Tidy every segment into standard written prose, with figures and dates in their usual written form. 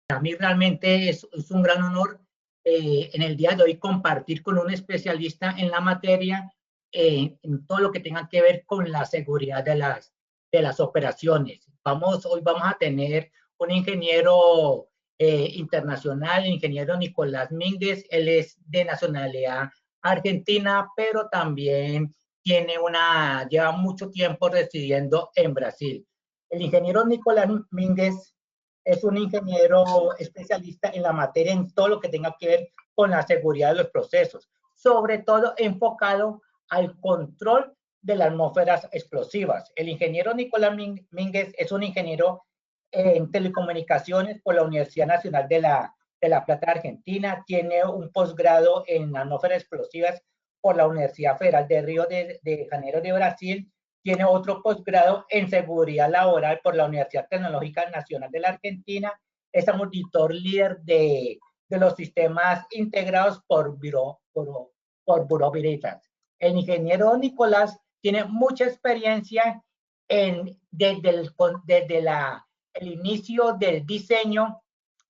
Para mí realmente es un gran honor en el día de hoy compartir con un especialista en la materia en todo lo que tenga que ver con la seguridad de las operaciones. Hoy vamos a tener un ingeniero internacional, el ingeniero Nicolás Mínguez. Él es de nacionalidad argentina, pero también lleva mucho tiempo residiendo en Brasil. El ingeniero Nicolás Mínguez es un ingeniero especialista en la materia en todo lo que tenga que ver con la seguridad de los procesos, sobre todo enfocado al control de las atmósferas explosivas. El ingeniero Nicolás Mínguez es un ingeniero en telecomunicaciones por la Universidad Nacional de la Plata Argentina, tiene un posgrado en atmósferas explosivas por la Universidad Federal de Río de Janeiro de Brasil, tiene otro posgrado en seguridad laboral por la Universidad Tecnológica Nacional de la Argentina, es auditor líder de los sistemas integrados por Bureau Veritas. El ingeniero Nicolás tiene mucha experiencia desde el inicio del diseño,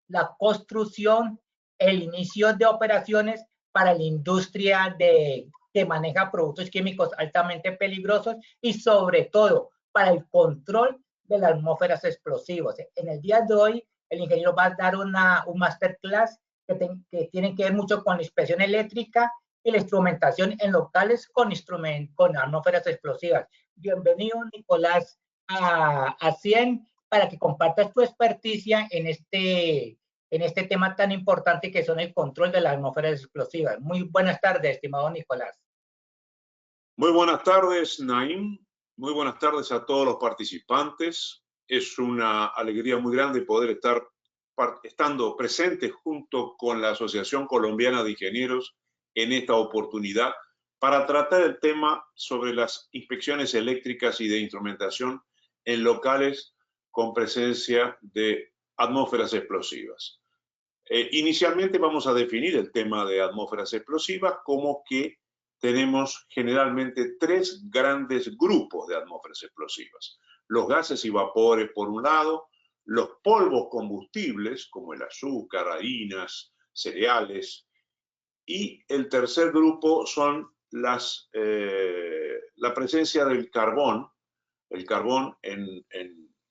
la construcción, el inicio de operaciones para la industria que maneja productos químicos altamente peligrosos y sobre todo para el control de las atmósferas explosivas. En el día de hoy, el ingeniero va a dar un masterclass que tiene que ver mucho con la inspección eléctrica y la instrumentación en locales con atmósferas explosivas. Bienvenido, Nicolás, a CIEN para que compartas tu experticia en este tema tan importante que son el control de las atmósferas explosivas. Muy buenas tardes, estimado Nicolás. Muy buenas tardes, Naim. Muy buenas tardes a todos los participantes. Es una alegría muy grande poder estar estando presente junto con la Asociación Colombiana de Ingenieros en esta oportunidad para tratar el tema sobre las inspecciones eléctricas y de instrumentación en locales con presencia de atmósferas explosivas. Inicialmente vamos a definir el tema de atmósferas explosivas como que tenemos generalmente tres grandes grupos de atmósferas explosivas. Los gases y vapores por un lado, los polvos combustibles como el azúcar, harinas, cereales, y el tercer grupo son la presencia del carbón, el carbón en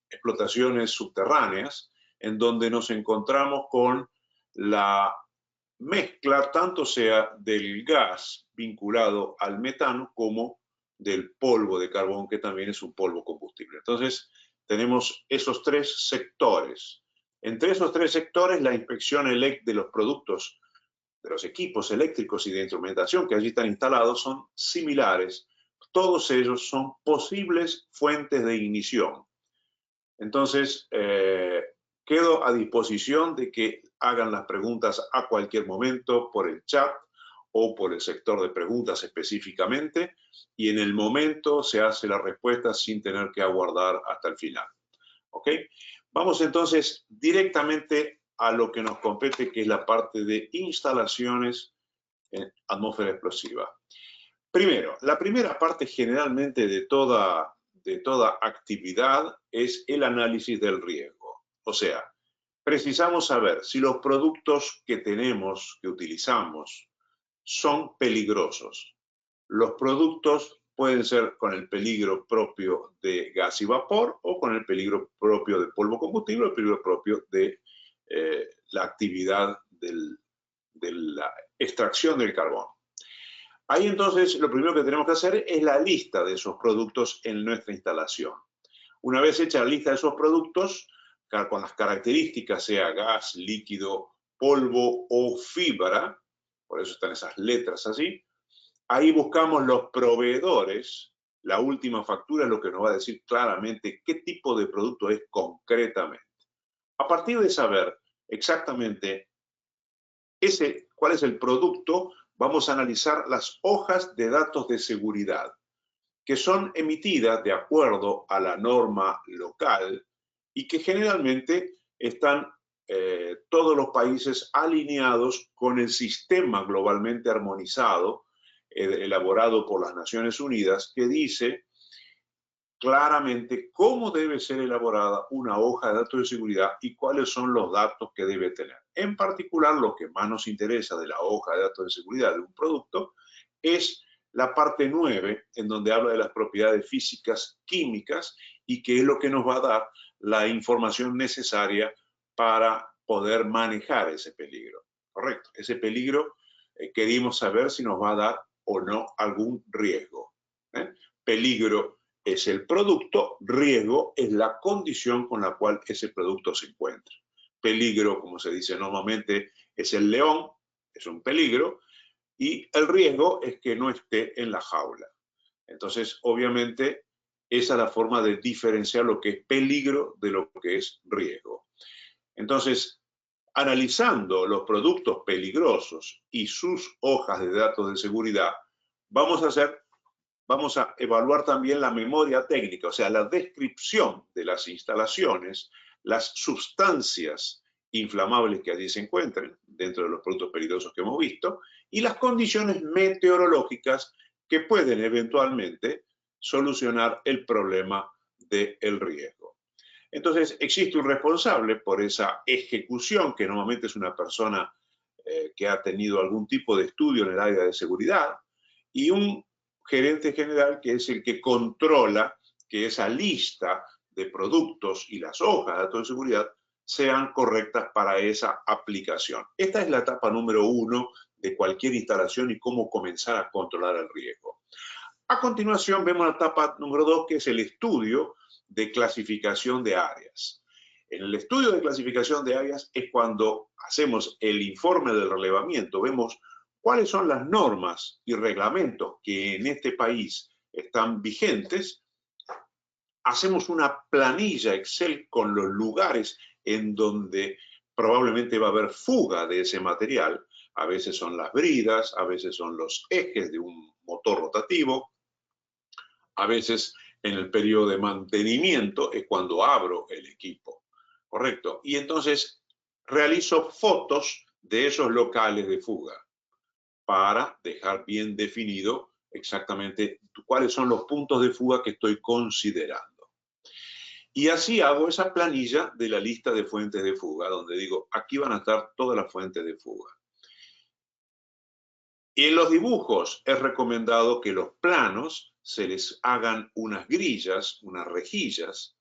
explotaciones subterráneas, en donde nos encontramos con la mezcla tanto sea del gas vinculado al metano como del polvo de carbón, que también es un polvo combustible. Entonces, tenemos esos tres sectores. Entre esos tres sectores, la inspección de los productos, de los equipos eléctricos y de instrumentación que allí están instalados son similares. Todos ellos son posibles fuentes de ignición. Entonces, quedo a disposición de que hagan las preguntas a cualquier momento por el chat o por el sector de preguntas específicamente, y en el momento se hace la respuesta sin tener que aguardar hasta el final. ¿Ok? Vamos entonces directamente a lo que nos compete, que es la parte de instalaciones en atmósfera explosiva. Primero, la primera parte generalmente de toda actividad es el análisis del riesgo. O sea, precisamos saber si los productos que tenemos, que utilizamos, son peligrosos. Los productos pueden ser con el peligro propio de gas y vapor o con el peligro propio de polvo combustible o el peligro propio de la actividad de la extracción del carbón. Ahí entonces lo primero que tenemos que hacer es la lista de esos productos en nuestra instalación. Una vez hecha la lista de esos productos, con las características, sea gas, líquido, polvo o fibra, por eso están esas letras así, ahí buscamos los proveedores. La última factura es lo que nos va a decir claramente qué tipo de producto es concretamente. A partir de saber exactamente cuál es el producto, vamos a analizar las hojas de datos de seguridad, que son emitidas de acuerdo a la norma local y que generalmente están todos los países alineados con el sistema globalmente armonizado elaborado por las Naciones Unidas, que dice claramente cómo debe ser elaborada una hoja de datos de seguridad y cuáles son los datos que debe tener. En particular, lo que más nos interesa de la hoja de datos de seguridad de un producto es la parte 9, en donde habla de las propiedades físicas, químicas, y que es lo que nos va a dar la información necesaria para poder manejar ese peligro. Correcto. Ese peligro queremos saber si nos va a dar o no algún riesgo. Peligro es el producto, riesgo es la condición con la cual ese producto se encuentra. Peligro, como se dice normalmente, es el león, es un peligro, y el riesgo es que no esté en la jaula. Entonces, obviamente, esa es la forma de diferenciar lo que es peligro de lo que es riesgo. Entonces, analizando los productos peligrosos y sus hojas de datos de seguridad, vamos a evaluar también la memoria técnica, o sea, la descripción de las instalaciones, las sustancias inflamables que allí se encuentren dentro de los productos peligrosos que hemos visto y las condiciones meteorológicas que pueden eventualmente solucionar el problema del riesgo. Entonces, existe un responsable por esa ejecución, que normalmente es una persona que ha tenido algún tipo de estudio en el área de seguridad, y un gerente general que es el que controla que esa lista de productos y las hojas de datos de seguridad sean correctas para esa aplicación. Esta es la etapa número 1 de cualquier instalación y cómo comenzar a controlar el riesgo. A continuación vemos la etapa número 2, que es el estudio de clasificación de áreas. En el estudio de clasificación de áreas es cuando hacemos el informe del relevamiento, vemos cuáles son las normas y reglamentos que en este país están vigentes. Hacemos una planilla Excel con los lugares en donde probablemente va a haber fuga de ese material. A veces son las bridas, a veces son los ejes de un motor rotativo, a veces en el periodo de mantenimiento es cuando abro el equipo, ¿correcto? Y entonces realizo fotos de esos locales de fuga para dejar bien definido exactamente cuáles son los puntos de fuga que estoy considerando. Y así hago esa planilla de la lista de fuentes de fuga, donde digo, aquí van a estar todas las fuentes de fuga. Y en los dibujos es recomendado que los planos se les hagan unas grillas, unas rejillas,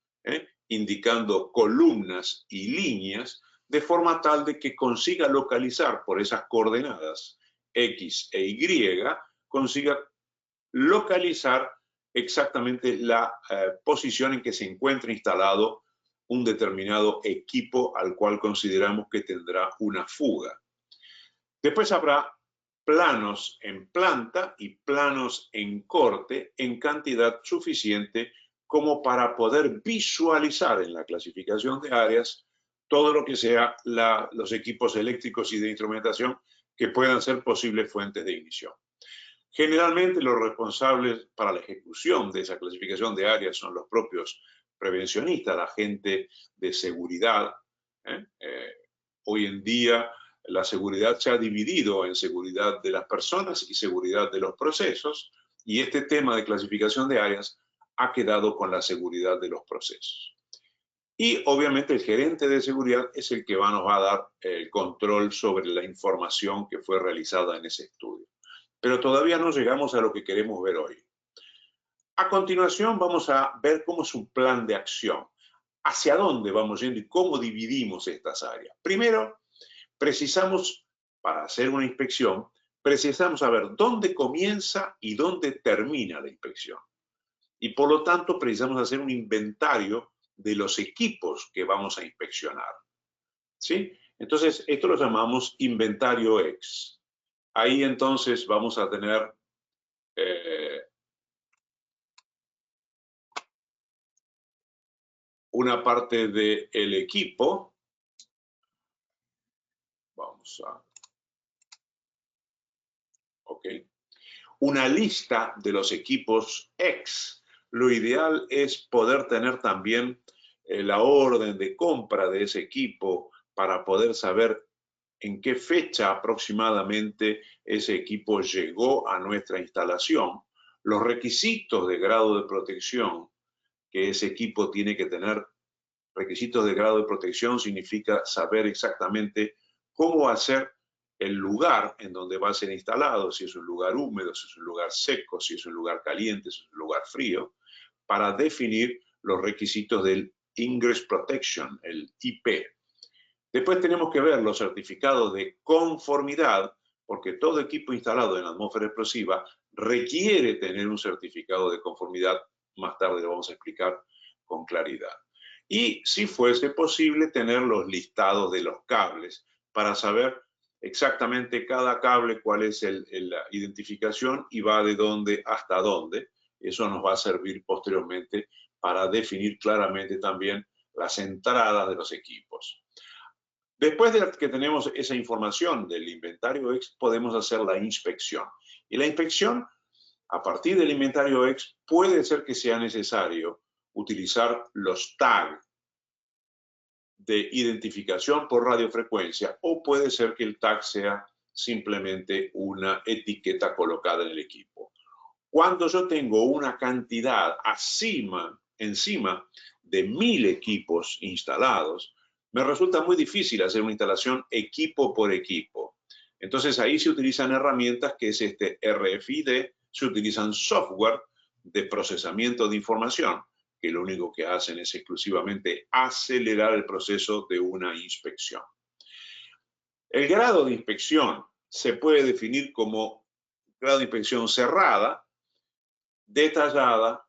indicando columnas y líneas, de forma tal de que consiga localizar por esas coordenadas X e Y, consiga localizar exactamente la posición en que se encuentra instalado un determinado equipo al cual consideramos que tendrá una fuga. Después habrá planos en planta y planos en corte en cantidad suficiente como para poder visualizar en la clasificación de áreas todo lo que sea los equipos eléctricos y de instrumentación que puedan ser posibles fuentes de ignición. Generalmente los responsables para la ejecución de esa clasificación de áreas son los propios prevencionistas, la gente de seguridad. Hoy en día la seguridad se ha dividido en seguridad de las personas y seguridad de los procesos, y este tema de clasificación de áreas ha quedado con la seguridad de los procesos. Y obviamente el gerente de seguridad es el que nos va a dar el control sobre la información que fue realizada en ese estudio. Pero todavía no llegamos a lo que queremos ver hoy. A continuación vamos a ver cómo es un plan de acción, hacia dónde vamos yendo y cómo dividimos estas áreas. Primero, precisamos, para hacer una inspección, precisamos saber dónde comienza y dónde termina la inspección. Y por lo tanto, precisamos hacer un inventario de los equipos que vamos a inspeccionar. ¿Sí? Entonces, esto lo llamamos inventario X. Ahí entonces vamos a tener una parte del equipo. Vamos a... Ok. Una lista de los equipos X. Lo ideal es poder tener también la orden de compra de ese equipo para poder saber en qué fecha aproximadamente ese equipo llegó a nuestra instalación, los requisitos de grado de protección que ese equipo tiene que tener requisitos de grado de protección, significa saber exactamente cómo va a ser el lugar en donde va a ser instalado, si es un lugar húmedo, si es un lugar seco, si es un lugar caliente, si es un lugar frío, para definir los requisitos del Ingress Protection, el IP. Después tenemos que ver los certificados de conformidad, porque todo equipo instalado en la atmósfera explosiva requiere tener un certificado de conformidad. Más tarde lo vamos a explicar con claridad. Y si fuese posible, tener los listados de los cables para saber exactamente cada cable cuál es la identificación y va de dónde hasta dónde. Eso nos va a servir posteriormente para definir claramente también las entradas de los equipos. Después de que tenemos esa información del inventario X, podemos hacer la inspección. Y la inspección, a partir del inventario X, puede ser que sea necesario utilizar los tags de identificación por radiofrecuencia, o puede ser que el tag sea simplemente una etiqueta colocada en el equipo. Cuando yo tengo una cantidad encima de 1000 equipos instalados, me resulta muy difícil hacer una instalación equipo por equipo. Entonces ahí se utilizan herramientas que es este RFID, se utilizan software de procesamiento de información, que lo único que hacen es exclusivamente acelerar el proceso de una inspección. El grado de inspección se puede definir como grado de inspección cerrada, detallada,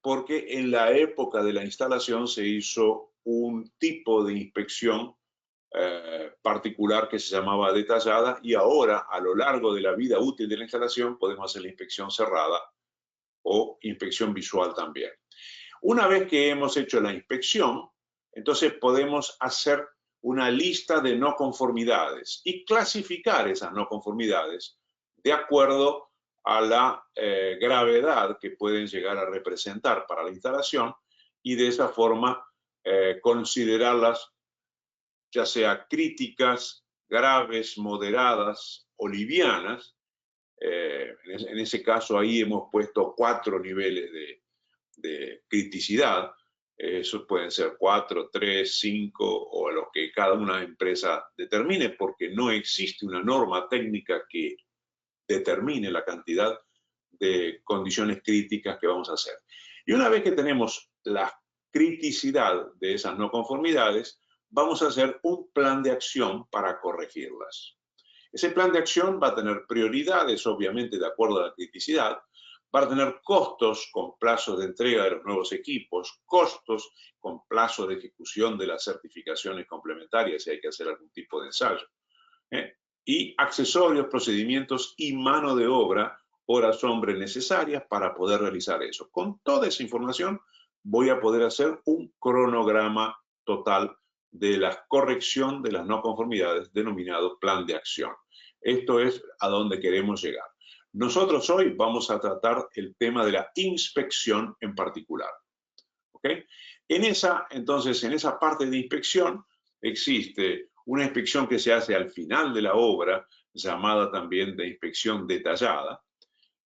porque en la época de la instalación se hizo un tipo de inspección particular que se llamaba detallada, y ahora a lo largo de la vida útil de la instalación podemos hacer la inspección cerrada o inspección visual también. Una vez que hemos hecho la inspección, entonces podemos hacer una lista de no conformidades y clasificar esas no conformidades de acuerdo a la gravedad que pueden llegar a representar para la instalación, y de esa forma considerarlas ya sea críticas, graves, moderadas o livianas. En ese caso ahí hemos puesto 4 niveles de criticidad. Eso pueden ser 4, 3, 5 o los que cada una empresa determine, porque no existe una norma técnica que determine la cantidad de condiciones críticas que vamos a hacer. Y una vez que tenemos la criticidad de esas no conformidades, vamos a hacer un plan de acción para corregirlas. Ese plan de acción va a tener prioridades, obviamente, de acuerdo a la criticidad, va a tener costos con plazos de entrega de los nuevos equipos, costos con plazo de ejecución de las certificaciones complementarias si hay que hacer algún tipo de ensayo, y accesorios, procedimientos y mano de obra, horas hombre necesarias para poder realizar eso. Con toda esa información voy a poder hacer un cronograma total de la corrección de las no conformidades, denominado plan de acción. Esto es a donde queremos llegar. Nosotros hoy vamos a tratar el tema de la inspección en particular. ¿Ok? Entonces, en esa parte de inspección existe una inspección que se hace al final de la obra, llamada también de inspección detallada,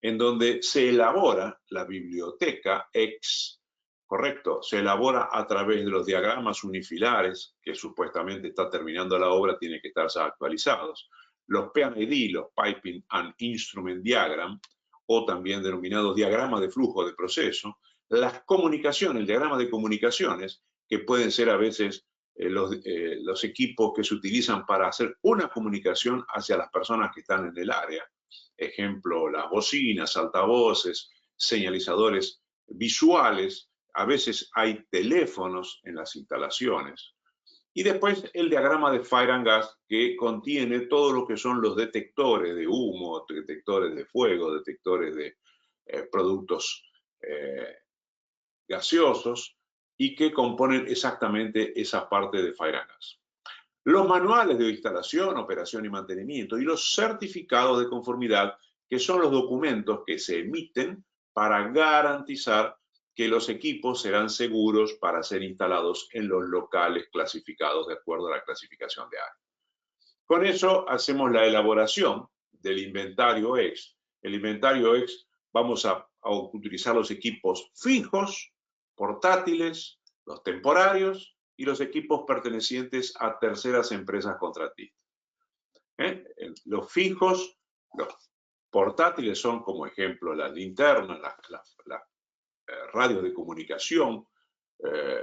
en donde se elabora la biblioteca X, ¿correcto? Se elabora a través de los diagramas unifilares, que supuestamente está terminando la obra, tiene que estar actualizados. Los PID, los Piping and Instrument Diagram, o también denominados diagramas de flujo de proceso. Las comunicaciones, el diagrama de comunicaciones, que pueden ser a veces los equipos que se utilizan para hacer una comunicación hacia las personas que están en el área. Ejemplo, las bocinas, altavoces, señalizadores visuales. A veces hay teléfonos en las instalaciones. Y después el diagrama de Fire and Gas, que contiene todo lo que son los detectores de humo, detectores de fuego, detectores de productos gaseosos, y que componen exactamente esa parte de Fire and Gas. Los manuales de instalación, operación y mantenimiento, y los certificados de conformidad, que son los documentos que se emiten para garantizar que los equipos serán seguros para ser instalados en los locales clasificados de acuerdo a la clasificación de área. Con eso hacemos la elaboración del inventario X. El inventario X vamos a utilizar los equipos fijos portátiles, los temporarios y los equipos pertenecientes a terceras empresas contratistas. Los fijos, los portátiles son, como ejemplo, las linternas, las radios de comunicación,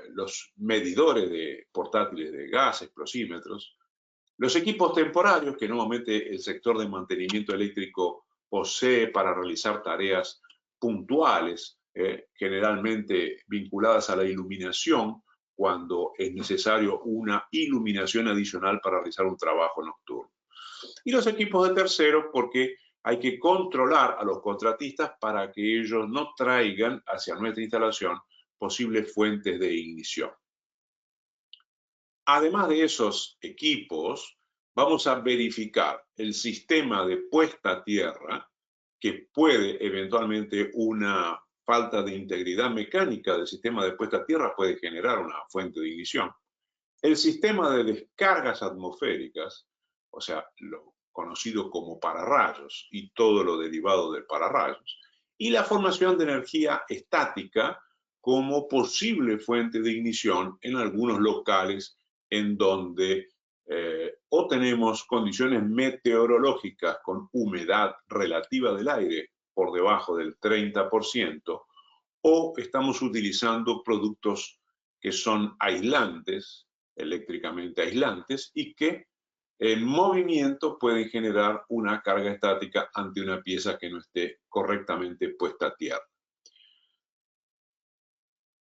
los medidores de portátiles de gas, explosímetros. Los equipos temporarios que normalmente el sector de mantenimiento eléctrico posee para realizar tareas puntuales, generalmente vinculadas a la iluminación, cuando es necesario una iluminación adicional para realizar un trabajo nocturno. Y los equipos de terceros porque hay que controlar a los contratistas para que ellos no traigan hacia nuestra instalación posibles fuentes de ignición. Además de esos equipos, vamos a verificar el sistema de puesta a tierra, que puede eventualmente una falta de integridad mecánica del sistema de puesta a tierra puede generar una fuente de ignición. El sistema de descargas atmosféricas, o sea, lo conocido como pararrayos y todo lo derivado del pararrayos, y la formación de energía estática como posible fuente de ignición en algunos locales en donde o tenemos condiciones meteorológicas con humedad relativa del aire por debajo del 30%, o estamos utilizando productos que son aislantes, eléctricamente aislantes, y que en movimiento pueden generar una carga estática ante una pieza que no esté correctamente puesta a tierra.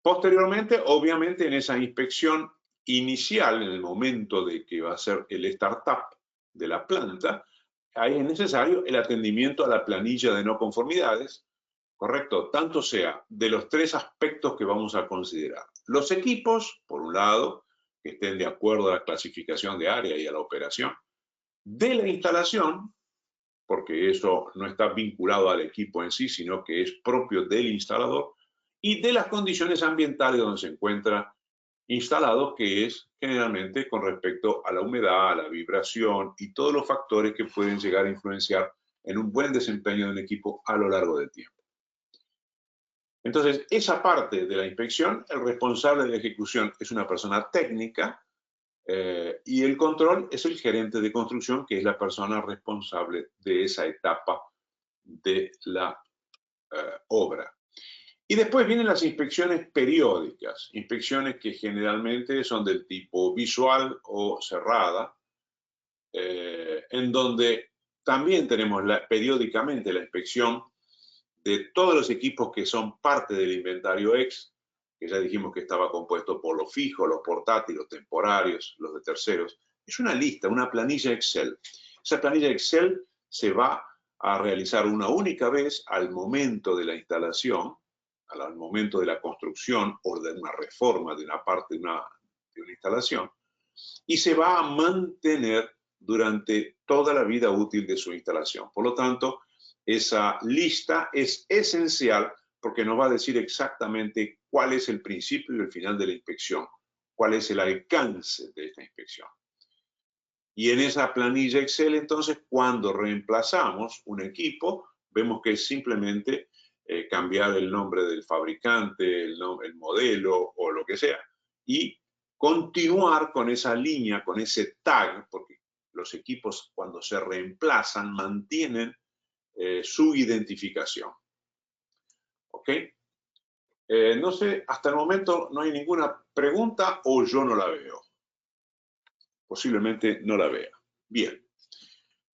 Posteriormente, obviamente, en esa inspección inicial, en el momento de que va a ser el startup de la planta, ahí es necesario el atendimiento a la planilla de no conformidades, correcto, tanto sea de los tres aspectos que vamos a considerar. Los equipos, por un lado, que estén de acuerdo a la clasificación de área y a la operación, de la instalación, porque eso no está vinculado al equipo en sí, sino que es propio del instalador, y de las condiciones ambientales donde se encuentra instalado, que es generalmente con respecto a la humedad, a la vibración y todos los factores que pueden llegar a influenciar en un buen desempeño del equipo a lo largo del tiempo. Entonces, esa parte de la inspección, el responsable de la ejecución es una persona técnica y el control es el gerente de construcción, que es la persona responsable de esa etapa de la obra. Y después vienen las inspecciones periódicas, inspecciones que generalmente son del tipo visual o cerrada, en donde también tenemos periódicamente la inspección de todos los equipos que son parte del inventario X, que ya dijimos que estaba compuesto por los fijos, los portátiles, los temporarios, los de terceros. Es una lista, una planilla Excel. Esa planilla Excel se va a realizar una única vez al momento de la instalación, al momento de la construcción o de una reforma de una parte de una instalación, y se va a mantener durante toda la vida útil de su instalación. Por lo tanto, esa lista es esencial porque nos va a decir exactamente cuál es el principio y el final de la inspección, cuál es el alcance de esta inspección. Y en esa planilla Excel, entonces, cuando reemplazamos un equipo, vemos que es simplemente cambiar el nombre del fabricante, el modelo o lo que sea, y continuar con esa línea, con ese tag, porque los equipos cuando se reemplazan mantienen su identificación. ¿Ok? No sé, hasta el momento no hay ninguna pregunta o yo no la veo. Posiblemente no la vea. Bien.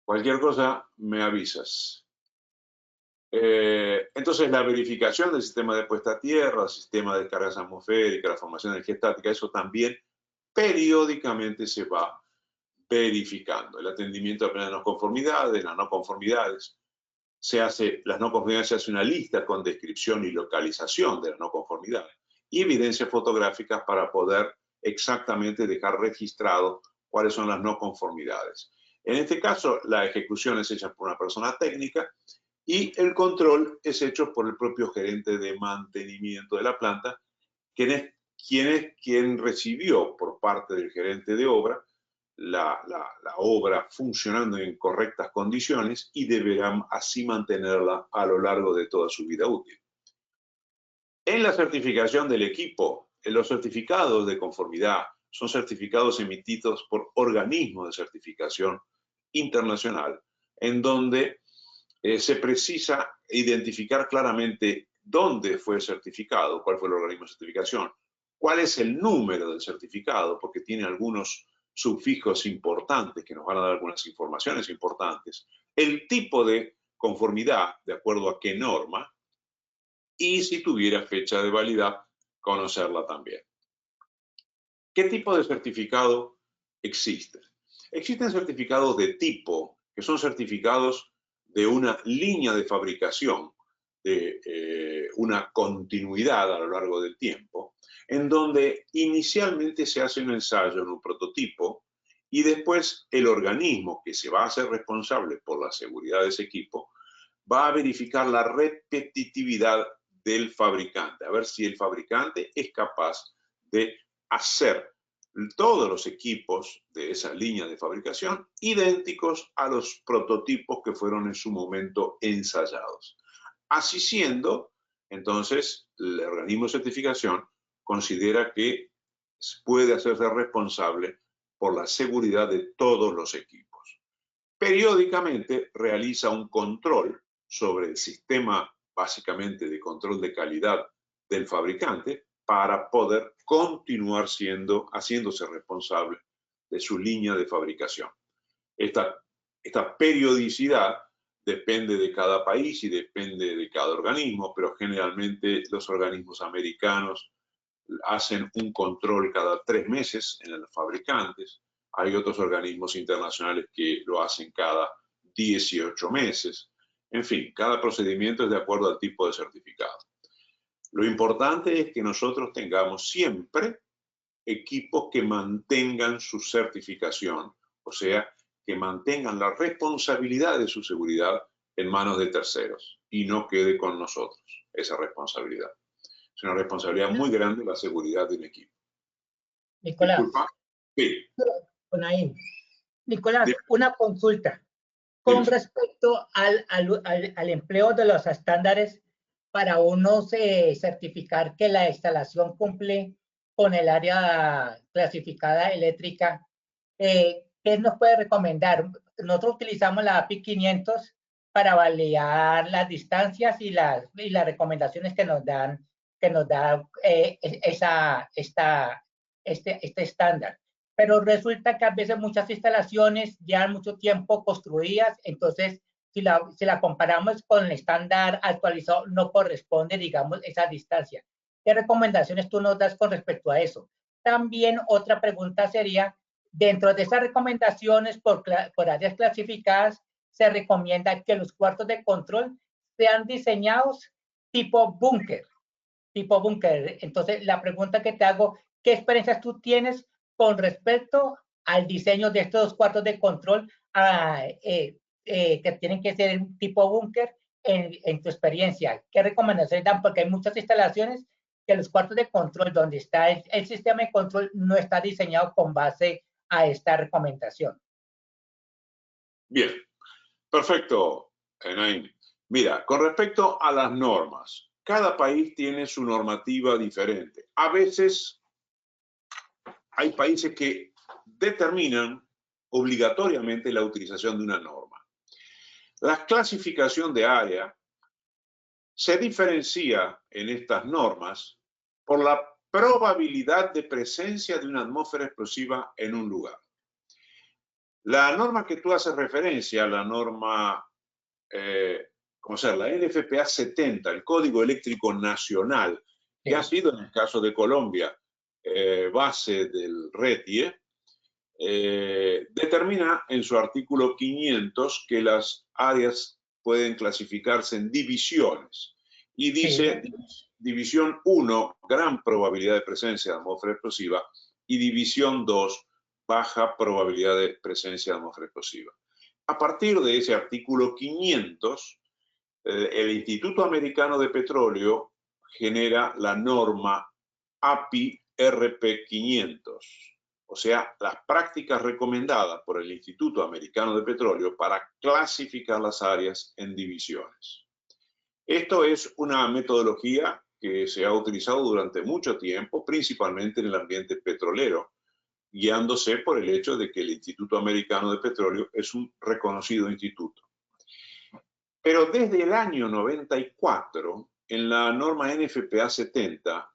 Cualquier cosa me avisas. Entonces, la verificación del sistema de puesta a tierra, el sistema de cargas atmosféricas, la formación de energía estática, eso también periódicamente se va verificando. El atendimiento a las no conformidades, las no conformidades. Las no conformidades se hace una lista con descripción y localización de las no conformidades y evidencias fotográficas para poder exactamente dejar registrado cuáles son las no conformidades. En este caso, la ejecución es hecha por una persona técnica y el control es hecho por el propio gerente de mantenimiento de la planta, quien recibió por parte del gerente de obra la obra funcionando en correctas condiciones y deberán así mantenerla a lo largo de toda su vida útil. En la certificación del equipo, los certificados de conformidad son certificados emitidos por organismos de certificación internacional, en donde se precisa identificar claramente dónde fue certificado, cuál fue el organismo de certificación, cuál es el número del certificado, porque tiene algunos sufijos importantes que nos van a dar algunas informaciones importantes, el tipo de conformidad, de acuerdo a qué norma, y si tuviera fecha de validad, conocerla también. ¿Qué tipo de certificado existe? Existen certificados de tipo, que son certificados de una línea de fabricación, de una continuidad a lo largo del tiempo, en donde inicialmente se hace un ensayo en un prototipo y después el organismo que se va a hacer responsable por la seguridad de ese equipo va a verificar la repetitividad del fabricante, a ver si el fabricante es capaz de hacer todos los equipos de esa línea de fabricación idénticos a los prototipos que fueron en su momento ensayados. Así siendo, entonces, el organismo de certificación considera que puede hacerse responsable por la seguridad de todos los equipos. Periódicamente realiza un control sobre el sistema, básicamente, de control de calidad del fabricante para poder continuar haciéndose responsable de su línea de fabricación. Esta periodicidad depende de cada país y depende de cada organismo, pero generalmente los organismos americanos hacen un control cada 3 meses en los fabricantes. Hay otros organismos internacionales que lo hacen cada 18 meses. En fin, cada procedimiento es de acuerdo al tipo de certificado. Lo importante es que nosotros tengamos siempre equipos que mantengan su certificación, o sea, que mantengan la responsabilidad de su seguridad en manos de terceros y no quede con nosotros esa responsabilidad. Es una responsabilidad muy grande la seguridad de un equipo. Nicolás. Disculpa. Sí. Nicolás, una consulta. Con respecto al empleo de los estándares para uno certificar que la instalación cumple con el área clasificada eléctrica, ¿qué nos puede recomendar? Nosotros utilizamos la API 500 para validar las distancias y las recomendaciones que nos da este estándar. Pero resulta que a veces muchas instalaciones llevan mucho tiempo construidas, entonces si la comparamos con el estándar actualizado, no corresponde, digamos, esa distancia. ¿Qué recomendaciones tú nos das con respecto a eso? También otra pregunta sería, dentro de esas recomendaciones por áreas clasificadas, se recomienda que los cuartos de control sean diseñados tipo búnker. Entonces, la pregunta que te hago, ¿qué experiencias tú tienes con respecto al diseño de estos cuartos de control que tienen que ser tipo búnker en tu experiencia? ¿Qué recomendaciones dan? Porque hay muchas instalaciones que los cuartos de control donde está el sistema de control no está diseñado con base a esta recomendación. Bien, perfecto, Naim. Mira, con respecto a las normas, cada país tiene su normativa diferente. A veces hay países que determinan obligatoriamente la utilización de una norma. La clasificación de área se diferencia en estas normas por la probabilidad de presencia de una atmósfera explosiva en un lugar. La norma que tú haces referencia, la norma, la NFPA 70, el Código Eléctrico Nacional, que ha sido en el caso de Colombia base del RETIE, determina en su artículo 500 que las áreas pueden clasificarse en divisiones y dice división 1, gran probabilidad de presencia de atmósfera explosiva, y división 2, baja probabilidad de presencia de atmósfera explosiva. A partir de ese artículo 500, el Instituto Americano de Petróleo genera la norma API RP 500, o sea, las prácticas recomendadas por el Instituto Americano de Petróleo para clasificar las áreas en divisiones. Esto es una metodología que se ha utilizado durante mucho tiempo, principalmente en el ambiente petrolero, guiándose por el hecho de que el Instituto Americano de Petróleo es un reconocido instituto. Pero desde el año 94, en la norma NFPA 70,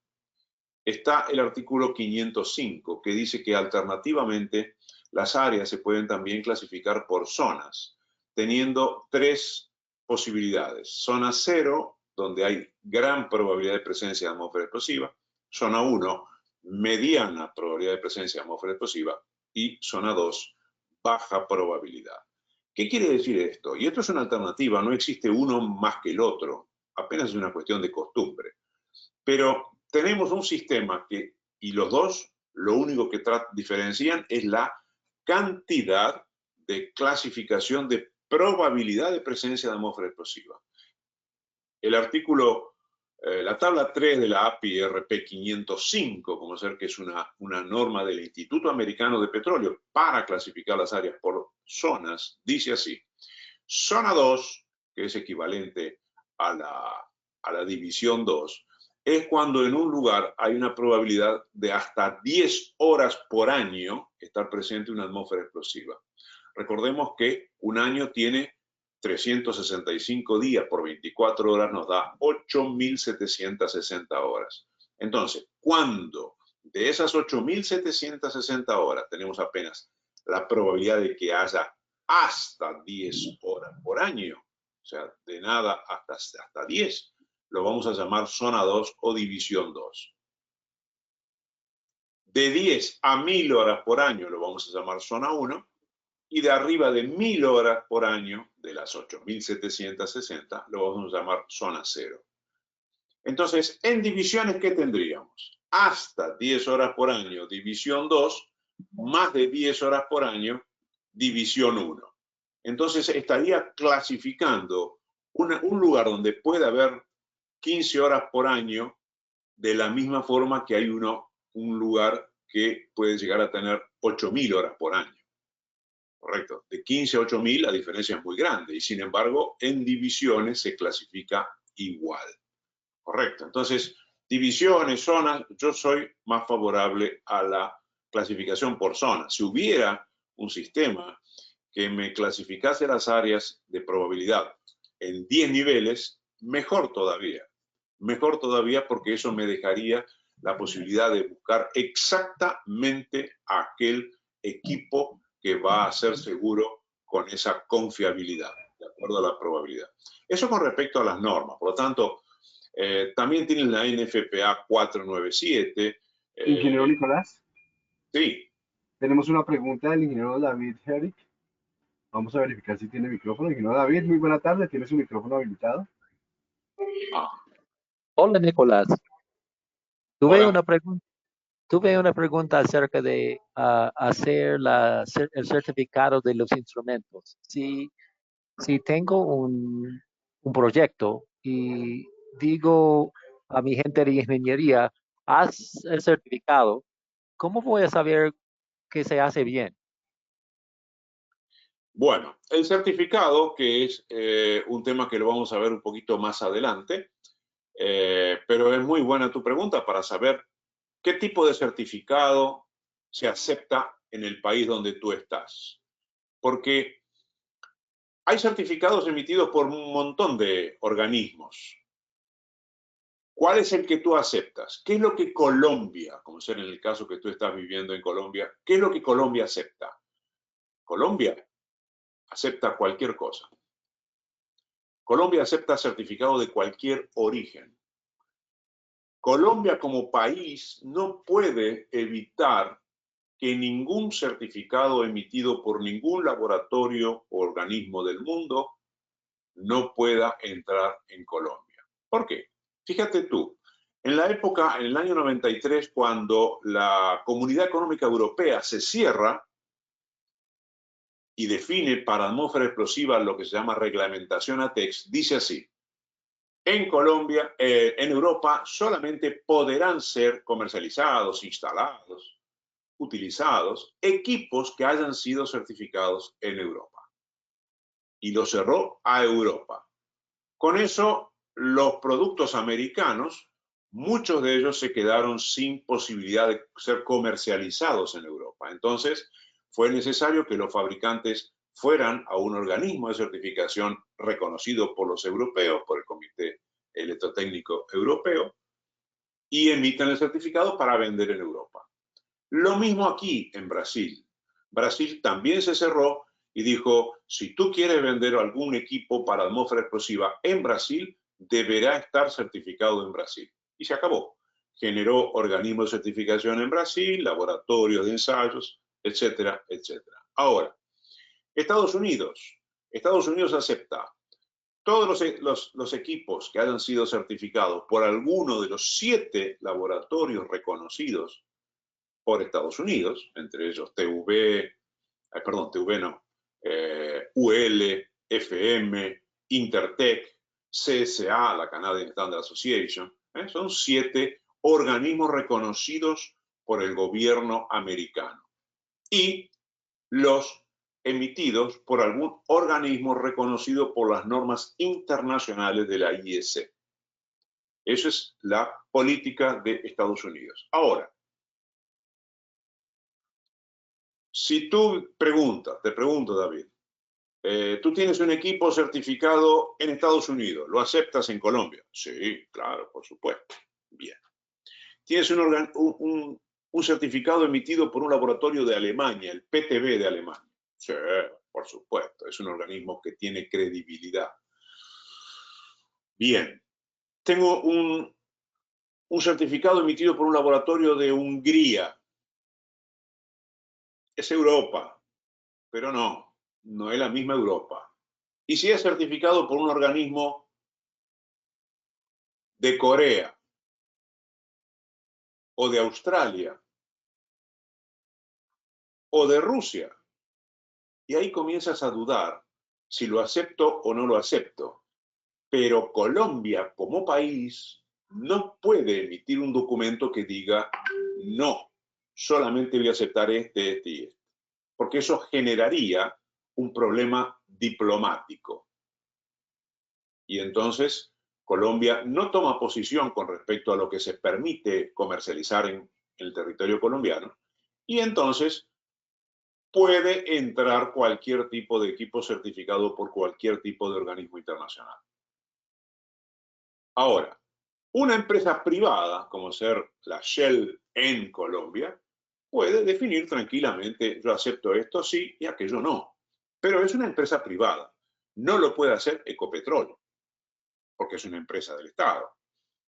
está el artículo 505, que dice que alternativamente las áreas se pueden también clasificar por zonas, teniendo tres posibilidades. Zona 0, donde hay gran probabilidad de presencia de atmósfera explosiva. Zona 1, mediana probabilidad de presencia de atmósfera explosiva. Y zona 2, baja probabilidad. ¿Qué quiere decir esto? Y esto es una alternativa, no existe uno más que el otro, apenas es una cuestión de costumbre. Pero tenemos un sistema que, y los dos, lo único que diferencian es la cantidad de clasificación de probabilidad de presencia de atmósfera explosiva. El artículo, la tabla 3 de la API RP 505, como ser que es una norma del Instituto Americano de Petróleo para clasificar las áreas por zonas, dice así: zona 2, que es equivalente a la división 2, es cuando en un lugar hay una probabilidad de hasta 10 horas por año estar presente una atmósfera explosiva. Recordemos que un año tiene 365 días por 24 horas, nos da 8.760 horas. Entonces, cuando de esas 8.760 horas tenemos apenas la probabilidad de que haya hasta 10 horas por año, o sea, de nada hasta 10, lo vamos a llamar zona 2 o división 2. De 10 a 1.000 horas por año lo vamos a llamar zona 1, y de arriba de 1.000 horas por año, de las 8.760, lo vamos a llamar zona 0. Entonces, en divisiones, ¿qué tendríamos? Hasta 10 horas por año, división 2, más de 10 horas por año, división 1. Entonces, estaría clasificando un lugar donde puede haber 15 horas por año, de la misma forma que hay un lugar que puede llegar a tener 8.000 horas por año. Correcto. De 15 a 8.000 la diferencia es muy grande y sin embargo en divisiones se clasifica igual. Correcto. Entonces, divisiones, zonas, yo soy más favorable a la clasificación por zona. Si hubiera un sistema que me clasificase las áreas de probabilidad en 10 niveles, mejor todavía. Mejor todavía porque eso me dejaría la posibilidad de buscar exactamente aquel equipo que va a ser seguro con esa confiabilidad, de acuerdo a la probabilidad. Eso con respecto a las normas. Por lo tanto, también tienen la NFPA 497. Ingeniero Nicolás. Sí. Tenemos una pregunta del ingeniero David Herrick. Vamos a verificar si tiene micrófono. Ingeniero David, muy buena tarde. ¿Tiene su micrófono habilitado? Hola, Nicolás. Hola. Tuve una pregunta acerca de hacer el certificado de los instrumentos. Si tengo un proyecto y digo a mi gente de ingeniería, haz el certificado, ¿cómo voy a saber que se hace bien? Bueno, el certificado, que es un tema que lo vamos a ver un poquito más adelante, pero es muy buena tu pregunta para saber qué tipo de certificado se acepta en el país donde tú estás. Porque hay certificados emitidos por un montón de organismos. ¿Cuál es el que tú aceptas? ¿Qué es lo que Colombia, como ser en el caso que tú estás viviendo en Colombia, qué es lo que Colombia acepta? Colombia acepta cualquier cosa. Colombia acepta certificado de cualquier origen. Colombia como país no puede evitar que ningún certificado emitido por ningún laboratorio o organismo del mundo no pueda entrar en Colombia. ¿Por qué? Fíjate tú, en la época, en el año 93, cuando la Comunidad Económica Europea se cierra y define para atmósfera explosiva lo que se llama reglamentación ATEX, dice así: en Colombia, en Europa, solamente podrán ser comercializados, instalados, utilizados equipos que hayan sido certificados en Europa. Y lo cerró a Europa. Con eso, los productos americanos muchos de ellos se quedaron sin posibilidad de ser comercializados en Europa. Entonces, fue necesario que los fabricantes fueran a un organismo de certificación reconocido por los europeos, por el Comité Electrotécnico Europeo, y emitan el certificado para vender en Europa. Lo mismo aquí en Brasil. Brasil también se cerró y dijo, si tú quieres vender algún equipo para atmósfera explosiva en Brasil, deberá estar certificado en Brasil. Y se acabó. Generó organismos de certificación en Brasil, laboratorios de ensayos, etcétera, etcétera. Ahora, Estados Unidos acepta todos los equipos que hayan sido certificados por alguno de los 7 laboratorios reconocidos por Estados Unidos, entre ellos UL, FM, Intertek, CSA, la Canadian Standard Association, son 7 organismos reconocidos por el gobierno americano y los emitidos por algún organismo reconocido por las normas internacionales de la IEC. Esa es la política de Estados Unidos. Ahora, si tú te pregunto, David, tú tienes un equipo certificado en Estados Unidos, ¿lo aceptas en Colombia? Sí, claro, por supuesto. Bien. Tienes un certificado emitido por un laboratorio de Alemania, el PTB de Alemania. Sí, por supuesto, es un organismo que tiene credibilidad. Bien, tengo un certificado emitido por un laboratorio de Hungría. Es Europa, pero no es la misma Europa. Y si es certificado por un organismo de Corea o de Australia o de Rusia, y ahí comienzas a dudar si lo acepto o no lo acepto. Pero Colombia, como país, no puede emitir un documento que diga no, solamente voy a aceptar este y este. Porque eso generaría un problema diplomático. Y entonces Colombia no toma posición con respecto a lo que se permite comercializar en el territorio colombiano. Y entonces puede entrar cualquier tipo de equipo certificado por cualquier tipo de organismo internacional. Ahora, una empresa privada, como ser la Shell en Colombia, puede definir tranquilamente, yo acepto esto sí y aquello no. Pero es una empresa privada. No lo puede hacer Ecopetrol, porque es una empresa del Estado.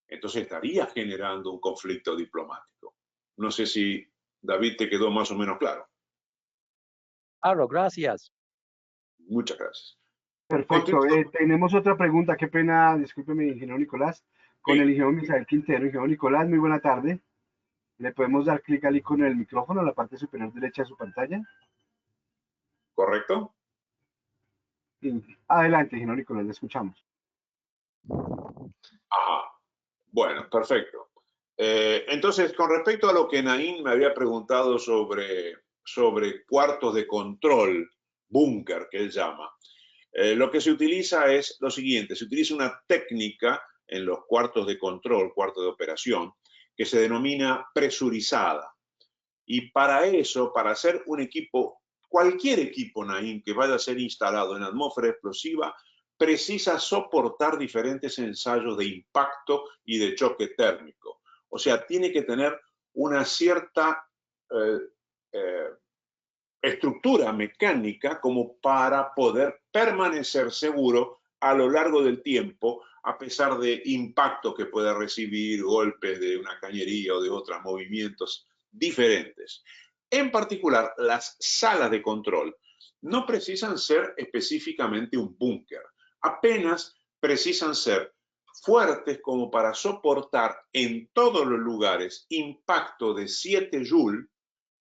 Entonces estaría generando un conflicto diplomático. No sé si, David, te quedó más o menos claro. Claro, gracias. Muchas gracias. Perfecto. Tenemos otra pregunta. Qué pena, discúlpeme, ingeniero Nicolás. Con Sí. el ingeniero Misael Quintero. Ingeniero Nicolás, muy buena tarde. ¿Le podemos dar clic al icono del micrófono en la parte superior derecha de su pantalla? ¿Correcto? Sí. Adelante, ingeniero Nicolás, le escuchamos. Ajá. Bueno, perfecto. Entonces, con respecto a lo que Naín me había preguntado sobre cuartos de control, búnker, que él llama, lo que se utiliza es lo siguiente, se utiliza una técnica en los cuartos de control, cuartos de operación, que se denomina presurizada. Y para eso, para hacer un equipo, cualquier equipo, Naín, que vaya a ser instalado en atmósfera explosiva, precisa soportar diferentes ensayos de impacto y de choque térmico. O sea, tiene que tener una cierta estructura mecánica como para poder permanecer seguro a lo largo del tiempo, a pesar de impactos que pueda recibir, golpes de una cañería o de otros movimientos diferentes. En particular, las salas de control no precisan ser específicamente un búnker, apenas precisan ser fuertes como para soportar en todos los lugares impacto de 7 joules.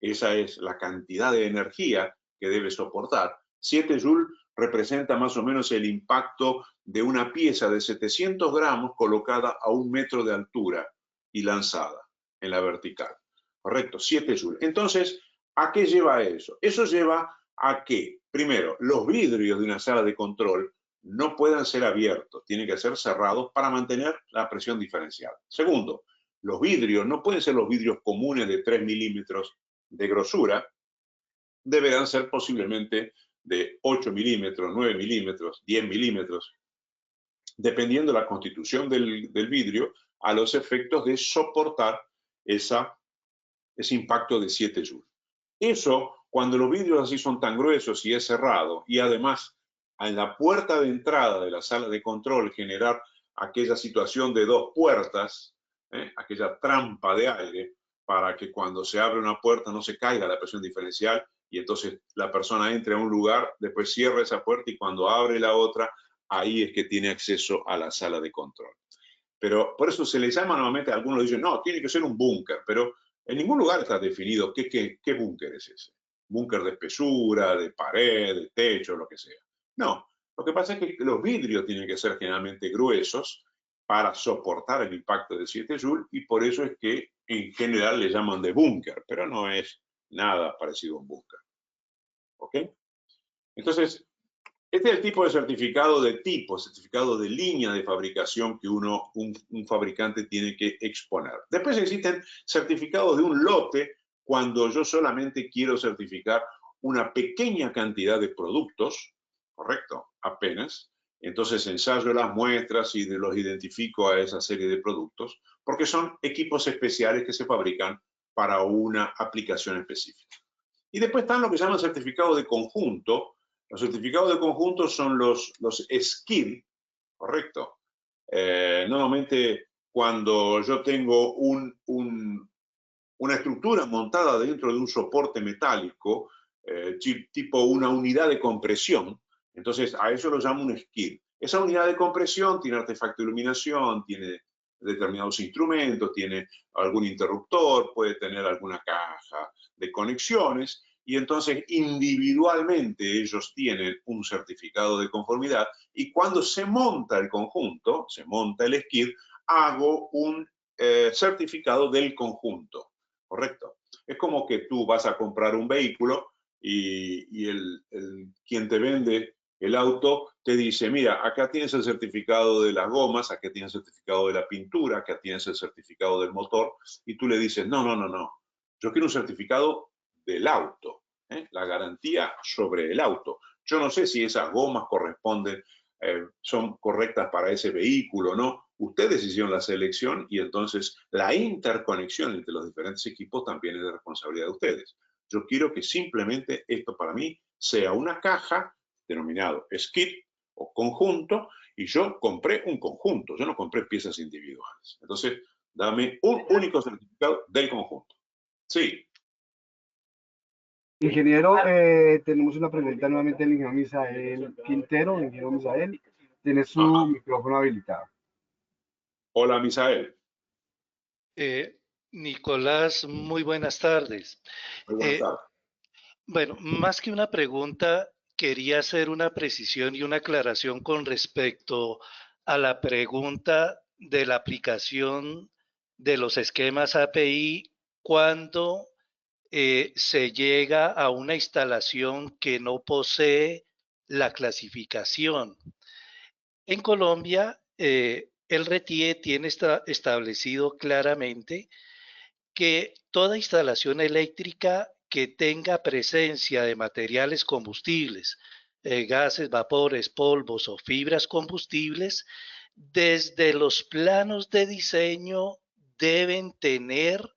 Esa es la cantidad de energía que debe soportar. 7 joules representa más o menos el impacto de una pieza de 700 gramos colocada a 1 metro de altura y lanzada en la vertical. Correcto, 7 joules. Entonces, ¿a qué lleva eso? Eso lleva a que, primero, los vidrios de una sala de control no puedan ser abiertos, tienen que ser cerrados para mantener la presión diferencial. Segundo, los vidrios no pueden ser los vidrios comunes de 3 milímetros de grosura, deberán ser posiblemente de 8 milímetros, 9 milímetros, 10 milímetros, dependiendo de la constitución del vidrio, a los efectos de soportar ese impacto de 7 joules. Eso, cuando los vidrios así son tan gruesos y es cerrado, y además en la puerta de entrada de la sala de control generar aquella situación de dos puertas, aquella trampa de aire, para que cuando se abre una puerta no se caiga la presión diferencial y entonces la persona entre a un lugar, después cierra esa puerta y cuando abre la otra, ahí es que tiene acceso a la sala de control. Pero por eso se le llama normalmente, algunos dicen, no, tiene que ser un búnker, pero en ningún lugar está definido qué búnker es ese. Búnker de espesura, de pared, de techo, lo que sea. No, lo que pasa es que los vidrios tienen que ser generalmente gruesos para soportar el impacto de 7 joules y por eso es que en general le llaman de búnker, pero no es nada parecido a un búnker. ¿Ok? Entonces, este es el tipo de certificado de tipo, certificado de línea de fabricación que un fabricante tiene que exponer. Después existen certificados de un lote cuando yo solamente quiero certificar una pequeña cantidad de productos, correcto, apenas. Entonces ensayo las muestras y los identifico a esa serie de productos, porque son equipos especiales que se fabrican para una aplicación específica. Y después están lo que se llama certificado de conjunto. Los certificados de conjunto son los SKID, correcto. Normalmente cuando yo tengo una estructura montada dentro de un soporte metálico, tipo una unidad de compresión, entonces a eso lo llamo un SKID. Esa unidad de compresión tiene artefacto de iluminación, tiene determinados instrumentos, tiene algún interruptor, puede tener alguna caja de conexiones, y entonces individualmente ellos tienen un certificado de conformidad, y cuando se monta el conjunto, se monta el SKID, hago un certificado del conjunto, ¿correcto? Es como que tú vas a comprar un vehículo y quien te vende el auto te dice, mira, acá tienes el certificado de las gomas, acá tienes el certificado de la pintura, acá tienes el certificado del motor, y tú le dices, no, no, no, no, yo quiero un certificado del auto, la garantía sobre el auto. Yo no sé si esas gomas corresponden, son correctas para ese vehículo o no. Ustedes hicieron la selección y entonces la interconexión entre los diferentes equipos también es de responsabilidad de ustedes. Yo quiero que simplemente esto para mí sea una caja denominado SKID o conjunto, y yo compré un conjunto, yo no compré piezas individuales. Entonces, dame un único certificado del conjunto. Sí. Ingeniero, tenemos una pregunta nuevamente del ingeniero Misael Quintero. Ingeniero Misael, tiene su micrófono habilitado. Hola, Misael. Nicolás, muy buenas tardes. Muy buenas tardes. Bueno, más que una pregunta, quería hacer una precisión y una aclaración con respecto a la pregunta de la aplicación de los esquemas API cuando se llega a una instalación que no posee la clasificación. En Colombia, el RETIE tiene establecido claramente que toda instalación eléctrica que tenga presencia de materiales combustibles, gases, vapores, polvos o fibras combustibles, desde los planos de diseño deben tener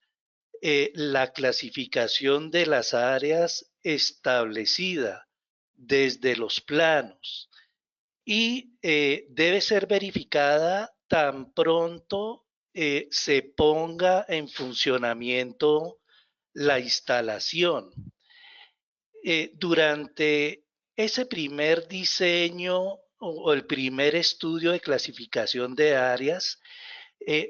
la clasificación de las áreas establecida desde los planos y debe ser verificada tan pronto se ponga en funcionamiento la instalación. Durante ese primer diseño o el primer estudio de clasificación de áreas,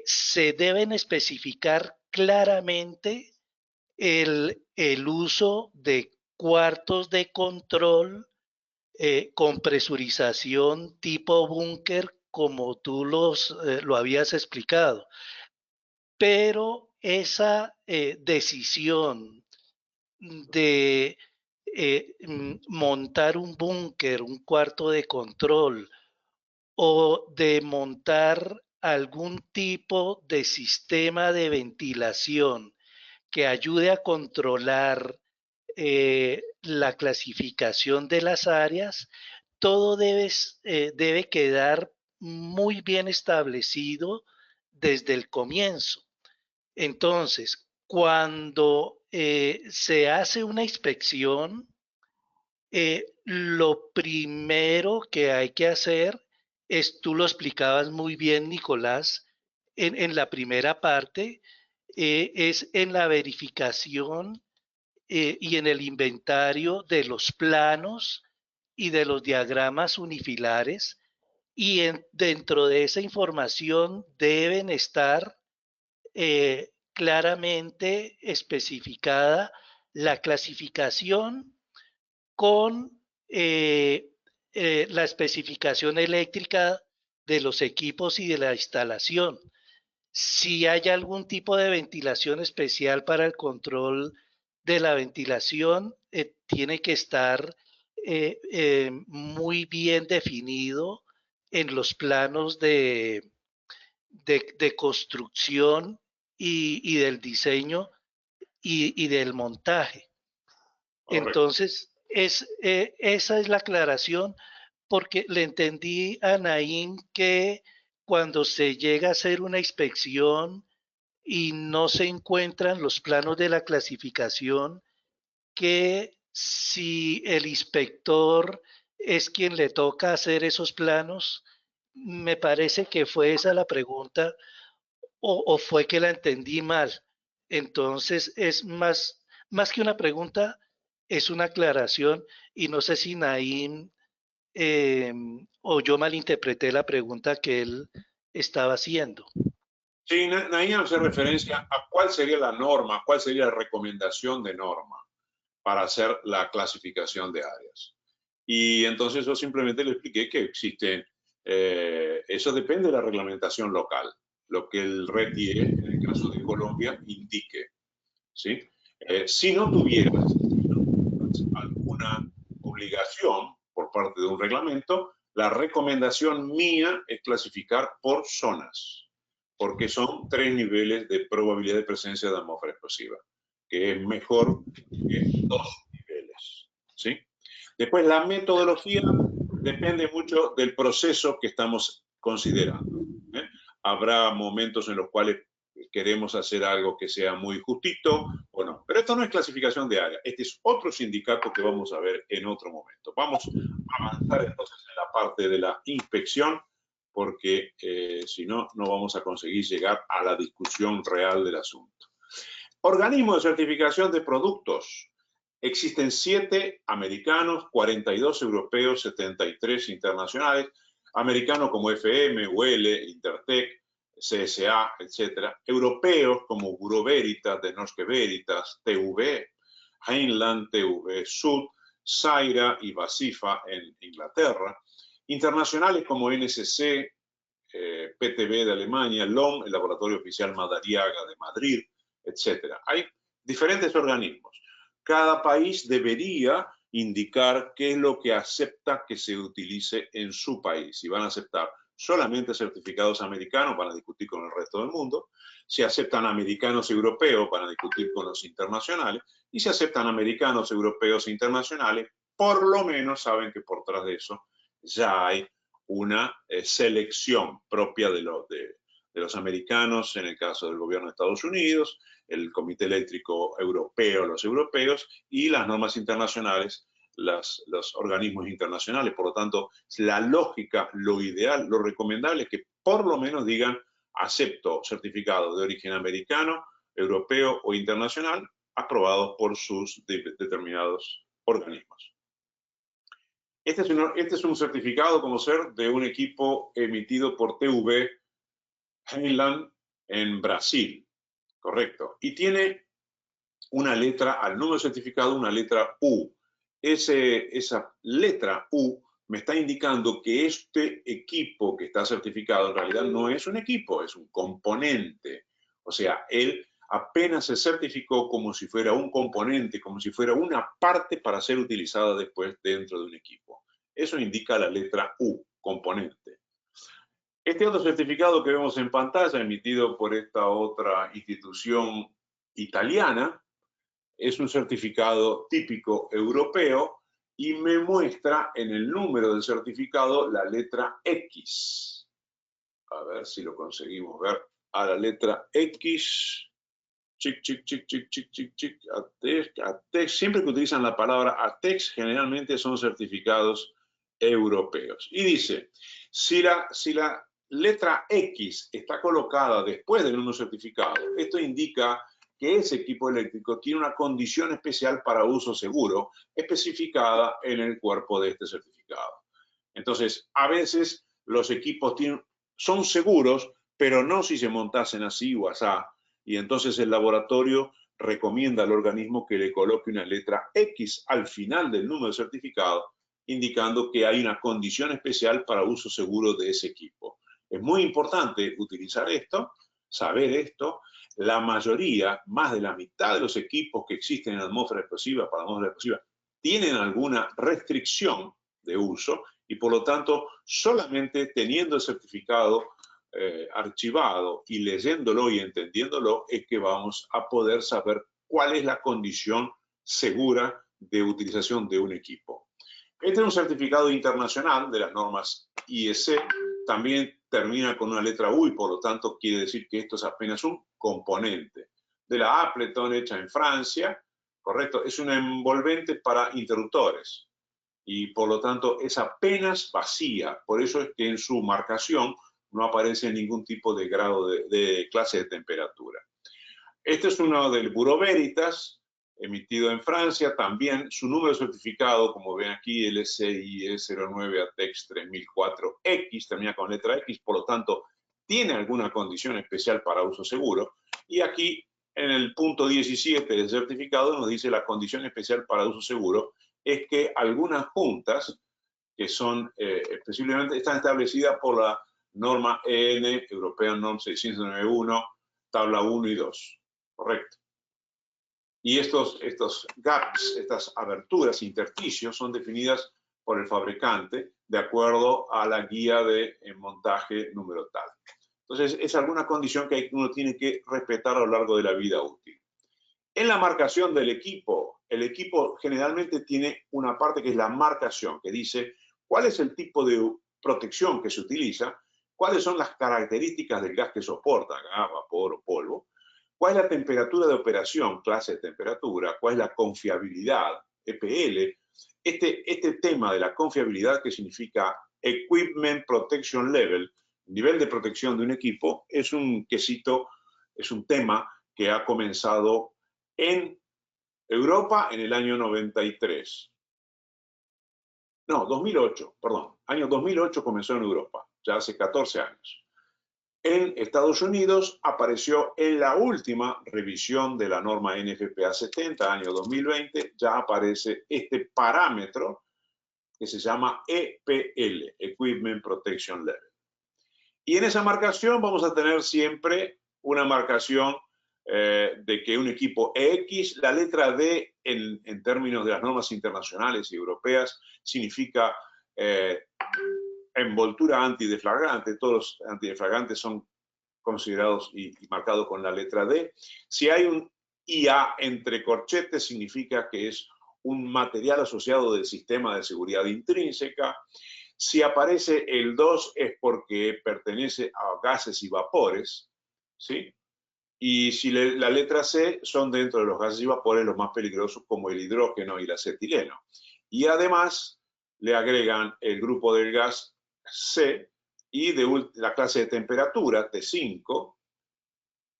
se deben especificar claramente el uso de cuartos de control con presurización tipo búnker, como tú lo habías explicado. Pero esa decisión de montar un búnker, un cuarto de control, o de montar algún tipo de sistema de ventilación que ayude a controlar la clasificación de las áreas, todo debe quedar muy bien establecido desde el comienzo. Entonces, cuando se hace una inspección, lo primero que hay que hacer es, tú lo explicabas muy bien, Nicolás, en la primera parte, es en la verificación y en el inventario de los planos y de los diagramas unifilares, y dentro de esa información deben estar claramente especificada la clasificación con la especificación eléctrica de los equipos y de la instalación. Si hay algún tipo de ventilación especial para el control de la ventilación, tiene que estar muy bien definido en los planos de construcción y del diseño y del montaje. Correcto. Entonces, esa es la aclaración, porque le entendí a Naim que cuando se llega a hacer una inspección y no se encuentran los planos de la clasificación, que si el inspector es quien le toca hacer esos planos, me parece que fue esa la pregunta, o fue que la entendí mal. Entonces es más que una pregunta, es una aclaración, y no sé si Naim o yo malinterpreté la pregunta que él estaba haciendo. Sí, Naim hace referencia a cuál sería la norma, cuál sería la recomendación de norma para hacer la clasificación de áreas. Y entonces yo simplemente le expliqué que existe, eso depende de la reglamentación local, lo que el RETIE, en el caso de Colombia, indique, ¿sí? Si no tuvieras alguna obligación por parte de un reglamento, la recomendación mía es clasificar por zonas, porque son 3 niveles de probabilidad de presencia de atmósfera explosiva, que es mejor que 2 niveles, ¿sí? Después, la metodología depende mucho del proceso que estamos considerando, ¿eh? Habrá momentos en los cuales queremos hacer algo que sea muy justito o no. Pero esto no es clasificación de área. Este es otro sindicato que vamos a ver en otro momento. Vamos a avanzar entonces en la parte de la inspección, porque si no, no vamos a conseguir llegar a la discusión real del asunto. Organismo de certificación de productos. Existen 7 americanos, 42 europeos, 73 internacionales. Americanos como FM, UL, Intertech, CSA, etc. Europeos como Bureau Veritas, De Norske Veritas, TV, Heinland, TV Sud, Zaira y Basifa en Inglaterra. Internacionales como NSC, PTB de Alemania, LOM, el Laboratorio Oficial Madariaga de Madrid, etc. Hay diferentes organismos. Cada país debería indicar qué es lo que acepta que se utilice en su país. Si van a aceptar solamente certificados americanos, van a discutir con el resto del mundo. Si aceptan americanos y europeos, van a discutir con los internacionales. Y si aceptan americanos, europeos e internacionales, por lo menos saben que por tras de eso ya hay una selección propia de los americanos, en el caso del gobierno de Estados Unidos, el Comité Eléctrico Europeo, los europeos, y las normas internacionales, los organismos internacionales. Por lo tanto, la lógica, lo ideal, lo recomendable es que por lo menos digan: acepto certificados de origen americano, europeo o internacional, aprobados por sus determinados organismos. Este es un certificado, como ser, de un equipo emitido por TV Heinland en Brasil, correcto. Y tiene una letra, al número de certificado, una letra U. Esa letra U me está indicando que este equipo que está certificado en realidad no es un equipo, es un componente. O sea, él apenas se certificó como si fuera un componente, como si fuera una parte para ser utilizada después dentro de un equipo. Eso indica la letra U, componente. Este otro certificado que vemos en pantalla, emitido por esta otra institución italiana, es un certificado típico europeo y me muestra en el número del certificado la letra X. A ver si lo conseguimos ver. A la letra X. Chic, chic, chic, chic, chic, chic, chic. ATEX. Siempre que utilizan la palabra ATEX, generalmente son certificados europeos. Y dice, si la letra X está colocada después del número certificado, esto indica que ese equipo eléctrico tiene una condición especial para uso seguro, especificada en el cuerpo de este certificado. Entonces, a veces los equipos son seguros, pero no si se montasen así o asá, y entonces el laboratorio recomienda al organismo que le coloque una letra X al final del número de certificado, indicando que hay una condición especial para uso seguro de ese equipo. Es muy importante utilizar esto, saber esto. La mayoría, más de la mitad de los equipos que existen en atmósfera explosiva, para atmósfera explosiva, tienen alguna restricción de uso y por lo tanto solamente teniendo el certificado archivado y leyéndolo y entendiéndolo es que vamos a poder saber cuál es la condición segura de utilización de un equipo. Este es un certificado internacional de las normas IEC, también termina con una letra U y por lo tanto quiere decir que esto es apenas un componente de la Appleton hecha en Francia, correcto, es un envolvente para interruptores y por lo tanto es apenas vacía, por eso es que en su marcación no aparece ningún tipo de grado de clase de temperatura. Este es uno del Bureau Veritas, emitido en Francia, también su número certificado, como ven aquí, LCIE 09 ATEX 3004X, termina con letra X, por lo tanto, tiene alguna condición especial para uso seguro. Y aquí, en el punto 17 del certificado, nos dice la condición especial para uso seguro es que algunas juntas, que son específicamente, están establecidas por la norma EN, European Norm 691, tabla 1 y 2. Correcto. Y estos gaps, estas aberturas, intersticios, son definidas por el fabricante de acuerdo a la guía de montaje número tal. Entonces, es alguna condición que uno tiene que respetar a lo largo de la vida útil. En la marcación del equipo, el equipo generalmente tiene una parte que es la marcación, que dice cuál es el tipo de protección que se utiliza, cuáles son las características del gas que soporta, gas, vapor o polvo, cuál es la temperatura de operación, clase de temperatura, cuál es la confiabilidad, EPL. Este tema de la confiabilidad, que significa Equipment Protection Level, nivel de protección de un equipo, es un quesito, es un tema que ha comenzado en Europa en el año 93. No, 2008, perdón. Año 2008 comenzó en Europa, ya hace 14 años. En Estados Unidos apareció en la última revisión de la norma NFPA 70, año 2020, ya aparece este parámetro que se llama EPL, Equipment Protection Level. Y en esa marcación vamos a tener siempre una marcación de que un equipo X, la letra D en términos de las normas internacionales y europeas, significa envoltura antideflagrante. Todos los antideflagrantes son considerados y marcados con la letra D. Si hay un IA entre corchetes, significa que es un material asociado del sistema de seguridad intrínseca. Si aparece el 2 es porque pertenece a gases y vapores, ¿sí? Y si la letra C son dentro de los gases y vapores los más peligrosos como el hidrógeno y el acetileno. Y además le agregan el grupo del gas C y de la clase de temperatura, T5,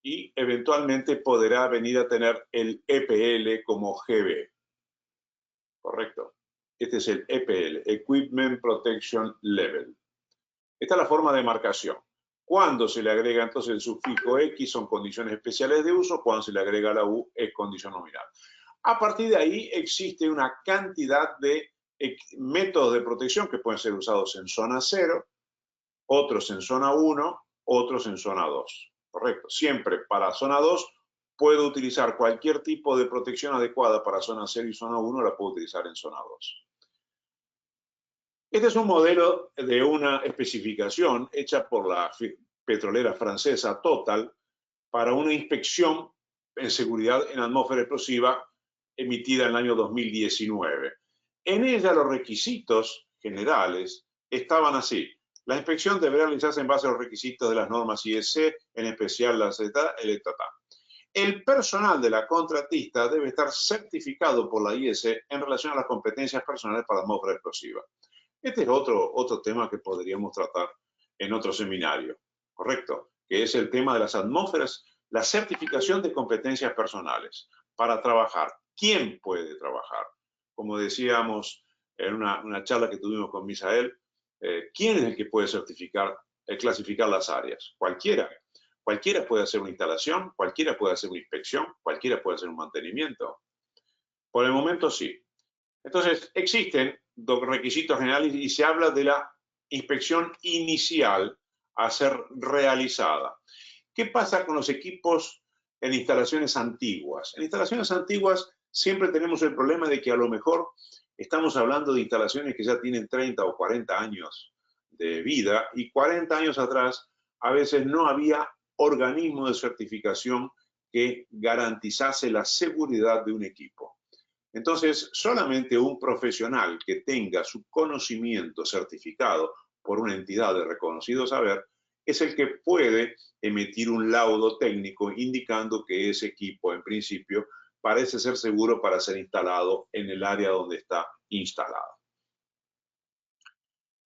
y eventualmente podrá venir a tener el EPL como GB. Correcto. Este es el EPL, Equipment Protection Level. Esta es la forma de marcación. Cuando se le agrega entonces el sufijo X son condiciones especiales de uso, cuando se le agrega la U es condición nominal. A partir de ahí existe una cantidad de métodos de protección que pueden ser usados en zona 0, otros en zona 1, otros en zona 2. Correcto. Siempre para zona 2 puedo utilizar cualquier tipo de protección adecuada para zona 0 y zona 1, la puedo utilizar en zona 2. Este es un modelo de una especificación hecha por la petrolera francesa Total para una inspección en seguridad en atmósfera explosiva emitida en el año 2019. En ella los requisitos generales estaban así. La inspección deberá realizarse en base a los requisitos de las normas IEC, en especial la ZTA. El personal de la contratista debe estar certificado por la IEC en relación a las competencias personales para la atmósfera explosiva. Este es otro tema que podríamos tratar en otro seminario, ¿correcto? Que es el tema de las atmósferas, la certificación de competencias personales para trabajar. ¿Quién puede trabajar? Como decíamos en una charla que tuvimos con Misael, ¿quién es el que puede clasificar las áreas? Cualquiera. Cualquiera puede hacer una instalación, cualquiera puede hacer una inspección, cualquiera puede hacer un mantenimiento. Por el momento sí. Entonces, existen dos requisitos generales y se habla de la inspección inicial a ser realizada. ¿Qué pasa con los equipos en instalaciones antiguas? En instalaciones antiguas siempre tenemos el problema de que a lo mejor estamos hablando de instalaciones que ya tienen 30 o 40 años de vida y 40 años atrás a veces no había organismo de certificación que garantizase la seguridad de un equipo. Entonces, solamente un profesional que tenga su conocimiento certificado por una entidad de reconocido saber es el que puede emitir un laudo técnico indicando que ese equipo, en principio, parece ser seguro para ser instalado en el área donde está instalado.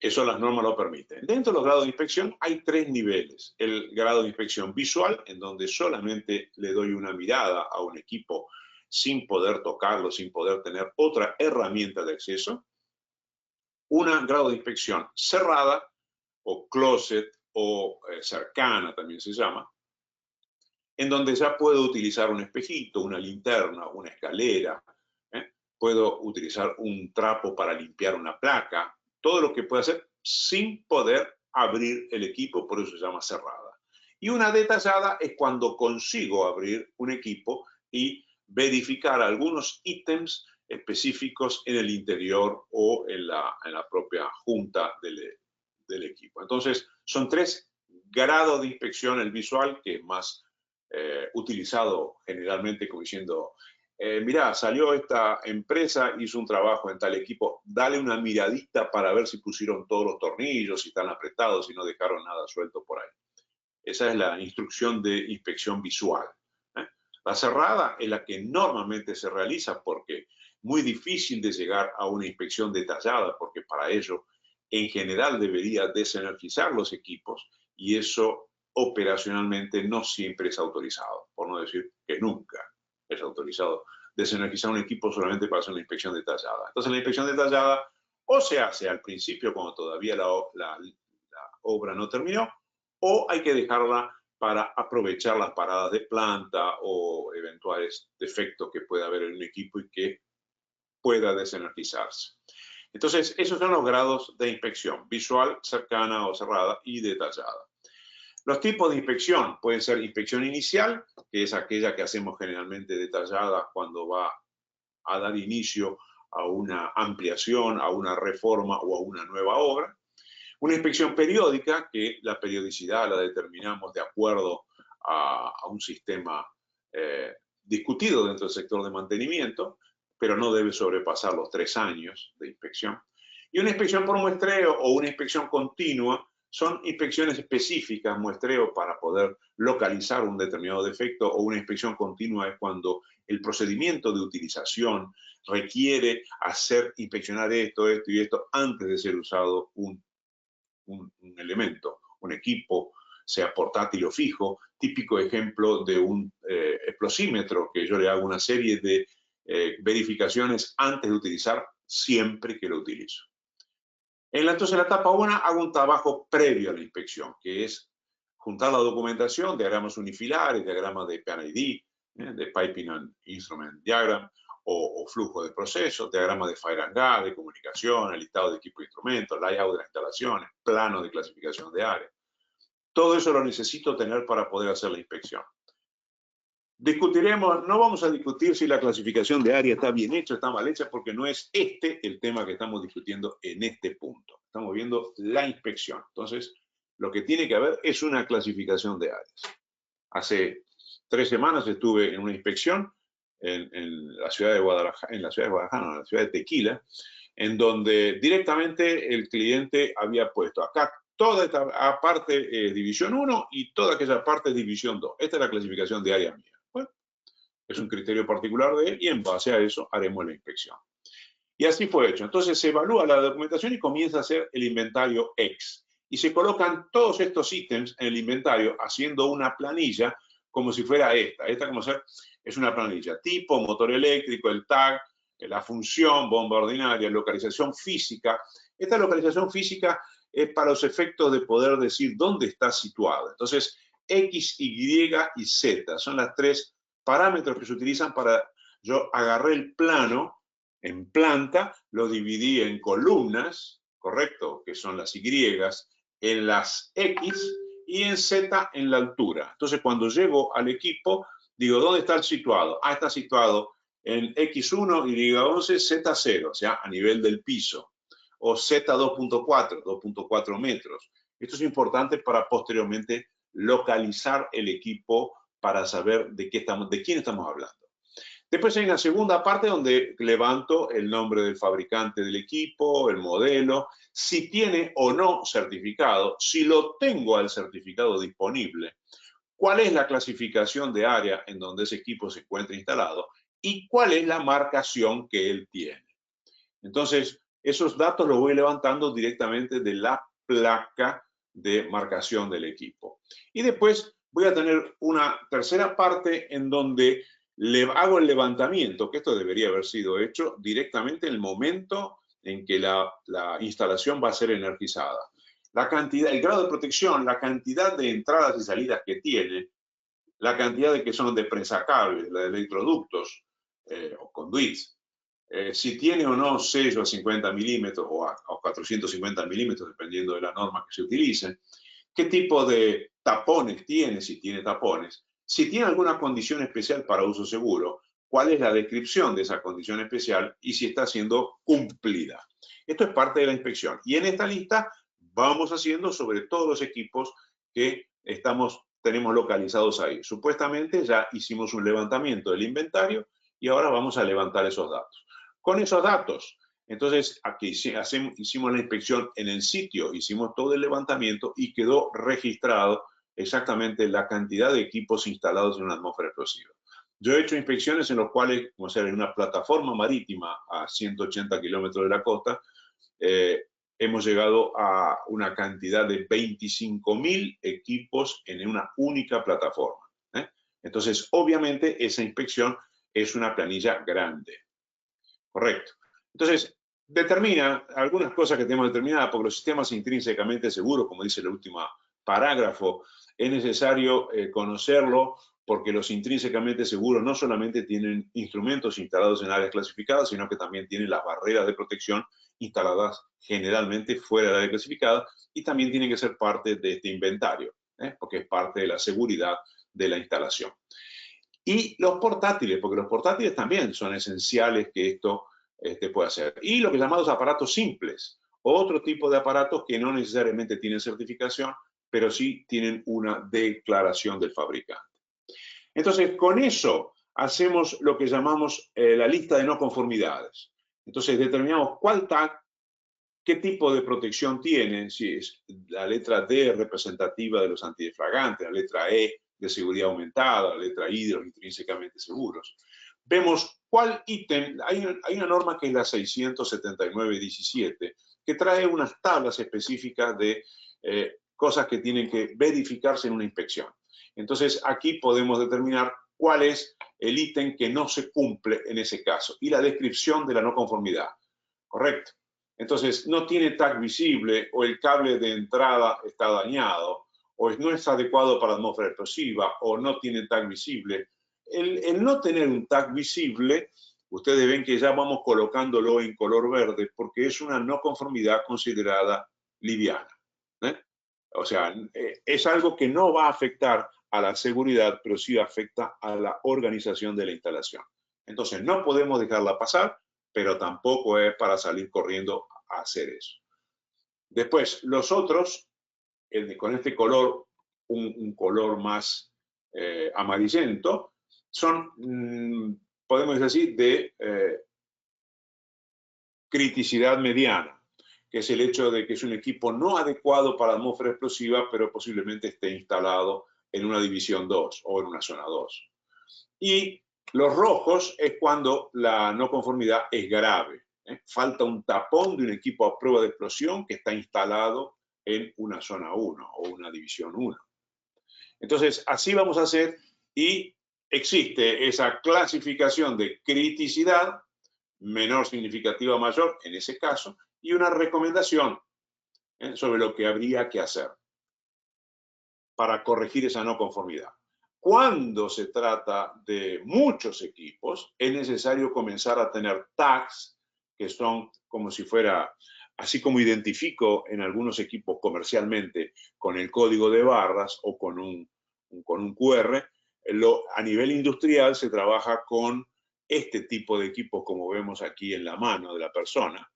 Eso las normas lo permiten. Dentro de los grados de inspección hay 3 niveles. El grado de inspección visual, en donde solamente le doy una mirada a un equipo sin poder tocarlo, sin poder tener otra herramienta de acceso. Un grado de inspección cerrada, o closet, o cercana también se llama, en donde ya puedo utilizar un espejito, una linterna, una escalera, puedo utilizar un trapo para limpiar una placa, todo lo que pueda hacer sin poder abrir el equipo, por eso se llama cerrada. Y una detallada es cuando consigo abrir un equipo y verificar algunos ítems específicos en el interior o en la propia junta del equipo. Entonces, son 3 grados de inspección: el visual, que es más utilizado generalmente como diciendo, mirá, salió esta empresa, hizo un trabajo en tal equipo, dale una miradita para ver si pusieron todos los tornillos, si están apretados, si no dejaron nada suelto por ahí. Esa es la instrucción de inspección visual. La cerrada es la que normalmente se realiza porque es muy difícil de llegar a una inspección detallada, porque para ello en general debería desenergizar los equipos y eso operacionalmente no siempre es autorizado, por no decir que nunca es autorizado desenergizar un equipo solamente para hacer una inspección detallada. Entonces la inspección detallada o se hace al principio cuando todavía la obra no terminó, o hay que dejarla para aprovechar las paradas de planta o eventuales defectos que pueda haber en un equipo y que pueda desenergizarse. Entonces, esos son los grados de inspección: visual, cercana o cerrada, y detallada. Los tipos de inspección pueden ser inspección inicial, que es aquella que hacemos generalmente detallada cuando va a dar inicio a una ampliación, a una reforma o a una nueva obra. Una inspección periódica, que la periodicidad la determinamos de acuerdo a un sistema discutido dentro del sector de mantenimiento, pero no debe sobrepasar los 3 años de inspección. Y una inspección por muestreo o una inspección continua son inspecciones específicas, muestreo para poder localizar un determinado defecto, o una inspección continua es cuando el procedimiento de utilización requiere inspeccionar esto y esto antes de ser usado un elemento, un equipo, sea portátil o fijo. Típico ejemplo de un explosímetro, que yo le hago una serie de verificaciones antes de utilizar siempre que lo utilizo. Entonces, en la etapa 1 hago un trabajo previo a la inspección, que es juntar la documentación, diagramas unifilares, diagramas de PID, de Piping and Instrument Diagram, o flujo de procesos, diagramas de Fire and Gas, de comunicación, el listado de equipo de instrumentos, layout de las instalaciones, plano de clasificación de área. Todo eso lo necesito tener para poder hacer la inspección. Discutiremos, no vamos a discutir si la clasificación de área está bien hecha o está mal hecha, porque no es el tema que estamos discutiendo en este punto. Estamos viendo la inspección. Entonces, lo que tiene que haber es una clasificación de áreas. Hace 3 semanas estuve en una inspección en la ciudad de Guadalajara, en la ciudad de Tequila, en donde directamente el cliente había puesto acá toda esta parte división 1 y toda aquella parte división 2. Esta es la clasificación de área mía. Bueno, es un criterio particular de él y en base a eso haremos la inspección. Y así fue hecho. Entonces se evalúa la documentación y comienza a hacer el inventario X. Y se colocan todos estos ítems en el inventario haciendo una planilla como si fuera esta. Esta como ser, es una planilla. Tipo, motor eléctrico, el tag, la función, bomba ordinaria, localización física. Esta localización física es para los efectos de poder decir dónde está situado. Entonces, X, Y y Z son las 3 parámetros que se utilizan para... Yo agarré el plano en planta, lo dividí en columnas, ¿correcto? Que son las Y, en las X y en Z en la altura. Entonces, cuando llego al equipo, digo, ¿dónde está el situado? Ah, está situado en X1, Y11, Z0, o sea, a nivel del piso. O Z2.4, 2.4 metros. Esto es importante para posteriormente localizar el equipo para saber de quién estamos hablando. Después hay una segunda parte donde levanto el nombre del fabricante del equipo, el modelo, si tiene o no certificado, si lo tengo al certificado disponible, cuál es la clasificación de área en donde ese equipo se encuentra instalado y cuál es la marcación que él tiene. Entonces, esos datos los voy levantando directamente de la placa de marcación del equipo. Y después voy a tener una tercera parte en donde le hago el levantamiento, que esto debería haber sido hecho directamente en el momento en que la instalación va a ser energizada. La cantidad, el grado de protección, la cantidad de entradas y salidas que tiene, la cantidad de que son de prensacables, de electroductos o conduits, si tiene o no sello a 50 milímetros o a 450 milímetros, dependiendo de la norma que se utilicen, qué tipo de tapones tiene, si tiene tapones, si tiene alguna condición especial para uso seguro, cuál es la descripción de esa condición especial y si está siendo cumplida. Esto es parte de la inspección. Y en esta lista vamos haciendo sobre todos los equipos que tenemos localizados ahí. Supuestamente ya hicimos un levantamiento del inventario y ahora vamos a levantar esos datos. Con esos datos, entonces aquí hicimos la inspección en el sitio, hicimos todo el levantamiento y quedó registrado exactamente la cantidad de equipos instalados en una atmósfera explosiva. Yo he hecho inspecciones en los cuales, como sea, en una plataforma marítima a 180 kilómetros de la costa, hemos llegado a una cantidad de 25.000 equipos en una única plataforma. Entonces, obviamente, esa inspección es una planilla grande. Correcto. Entonces, determina algunas cosas que tenemos determinadas porque los sistemas intrínsecamente seguros, como dice el último parágrafo, es necesario conocerlo porque los intrínsecamente seguros no solamente tienen instrumentos instalados en áreas clasificadas, sino que también tienen las barreras de protección instaladas generalmente fuera del área clasificada y también tienen que ser parte de este inventario, porque es parte de la seguridad de la instalación. Y los portátiles, porque los portátiles también son esenciales que esto pueda hacer. Y lo que llamamos aparatos simples, otro tipo de aparatos que no necesariamente tienen certificación, pero sí tienen una declaración del fabricante. Entonces, con eso hacemos lo que llamamos la lista de no conformidades. Entonces, determinamos cuál tag, qué tipo de protección tiene, si es la letra D representativa de los antidefragantes, la letra E de seguridad aumentada, la letra I de los intrínsecamente seguros. Vemos cuál ítem, hay una norma que es la 679-17, que trae unas tablas específicas de cosas que tienen que verificarse en una inspección. Entonces, aquí podemos determinar cuál es el ítem que no se cumple en ese caso y la descripción de la no conformidad. ¿Correcto? Entonces, no tiene tag visible o el cable de entrada está dañado o no es adecuado para la atmósfera explosiva o no tiene tag visible. El no tener un tag visible, ustedes ven que ya vamos colocándolo en color verde porque es una no conformidad considerada liviana. O sea, es algo que no va a afectar a la seguridad, pero sí afecta a la organización de la instalación. Entonces, no podemos dejarla pasar, pero tampoco es para salir corriendo a hacer eso. Después, los otros, con este color, un color más amarillento, son, podemos decir, de criticidad mediana, que es el hecho de que es un equipo no adecuado para la atmósfera explosiva, pero posiblemente esté instalado en una división 2 o en una zona 2. Y los rojos es cuando la no conformidad es grave. Falta un tapón de un equipo a prueba de explosión que está instalado en una zona 1 o una división 1. Entonces, así vamos a hacer y existe esa clasificación de criticidad, menor significativa mayor en ese caso, y una recomendación sobre lo que habría que hacer para corregir esa no conformidad. Cuando se trata de muchos equipos, es necesario comenzar a tener tags, que son como si fuera, así como identifico en algunos equipos comercialmente con el código de barras o con un QR, a nivel industrial se trabaja con este tipo de equipos como vemos aquí en la mano de la persona,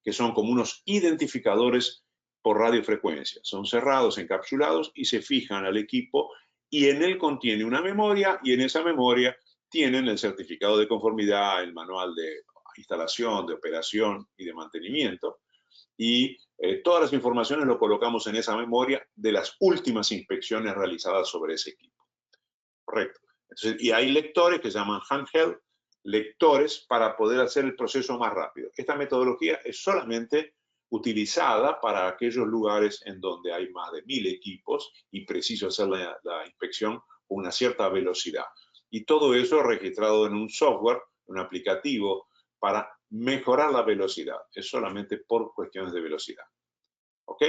que son como unos identificadores por radiofrecuencia. Son cerrados, encapsulados y se fijan al equipo y en él contiene una memoria y en esa memoria tienen el certificado de conformidad, el manual de instalación, de operación y de mantenimiento y todas las informaciones lo colocamos en esa memoria de las últimas inspecciones realizadas sobre ese equipo. Correcto. Entonces, y hay lectores que se llaman handheld, lectores para poder hacer el proceso más rápido. Esta metodología es solamente utilizada para aquellos lugares en donde hay más de 1000 equipos y preciso hacer la inspección con una cierta velocidad. Y todo eso registrado en un software, un aplicativo, para mejorar la velocidad. Es solamente por cuestiones de velocidad. ¿Ok?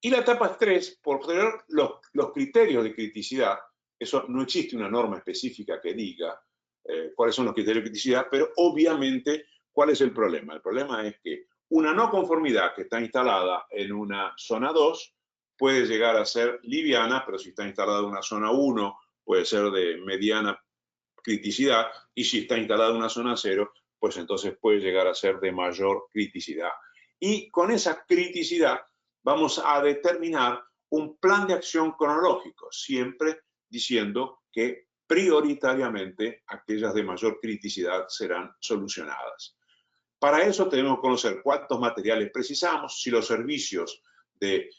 Y la etapa 3, por tener los criterios de criticidad, eso no existe una norma específica que diga cuáles son los criterios de criticidad, pero obviamente, ¿cuál es el problema? El problema es que una no conformidad que está instalada en una zona 2 puede llegar a ser liviana, pero si está instalada en una zona 1 puede ser de mediana criticidad, y si está instalada en una zona 0, pues entonces puede llegar a ser de mayor criticidad. Y con esa criticidad vamos a determinar un plan de acción cronológico, siempre diciendo que prioritariamente aquellas de mayor criticidad serán solucionadas. Para eso tenemos que conocer cuántos materiales precisamos, si los servicios de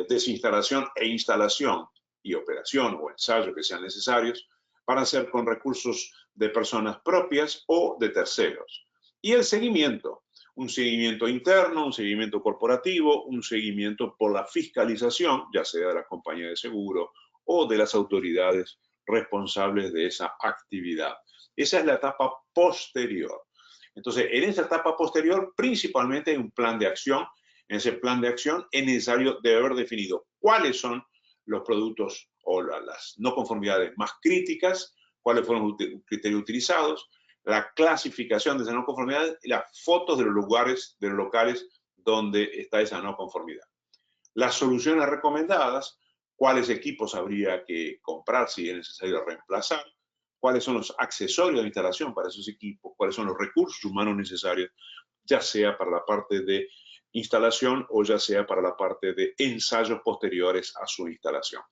desinstalación e instalación y operación o ensayo que sean necesarios van a ser con recursos de personas propias o de terceros. Y el seguimiento, un seguimiento interno, un seguimiento corporativo, un seguimiento por la fiscalización, ya sea de la compañía de seguro o de las autoridades responsables de esa actividad. Esa es la etapa posterior. Entonces, en esa etapa posterior, principalmente hay un plan de acción. En ese plan de acción es necesario de haber definido cuáles son los productos o las no conformidades más críticas, cuáles fueron los criterios utilizados, la clasificación de esa no conformidad y las fotos de los lugares, de los locales donde está esa no conformidad. Las soluciones recomendadas, cuáles equipos habría que comprar si es necesario reemplazar, cuáles son los accesorios de instalación para esos equipos, cuáles son los recursos humanos necesarios, ya sea para la parte de instalación o ya sea para la parte de ensayos posteriores a su instalación.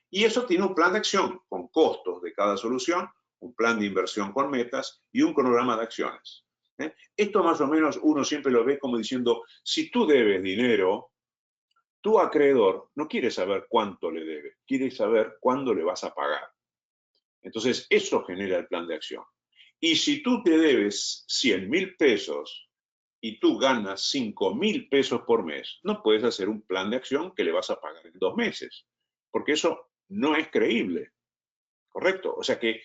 Y eso tiene un plan de acción con costos de cada solución, un plan de inversión con metas y un cronograma de acciones. Esto más o menos uno siempre lo ve como diciendo, si tú debes dinero, tu acreedor no quiere saber cuánto le debe, quiere saber cuándo le vas a pagar. Entonces, eso genera el plan de acción. Y si tú te debes 100.000 pesos y tú ganas 5.000 pesos por mes, no puedes hacer un plan de acción que le vas a pagar en 2 meses, porque eso no es creíble, ¿correcto? O sea que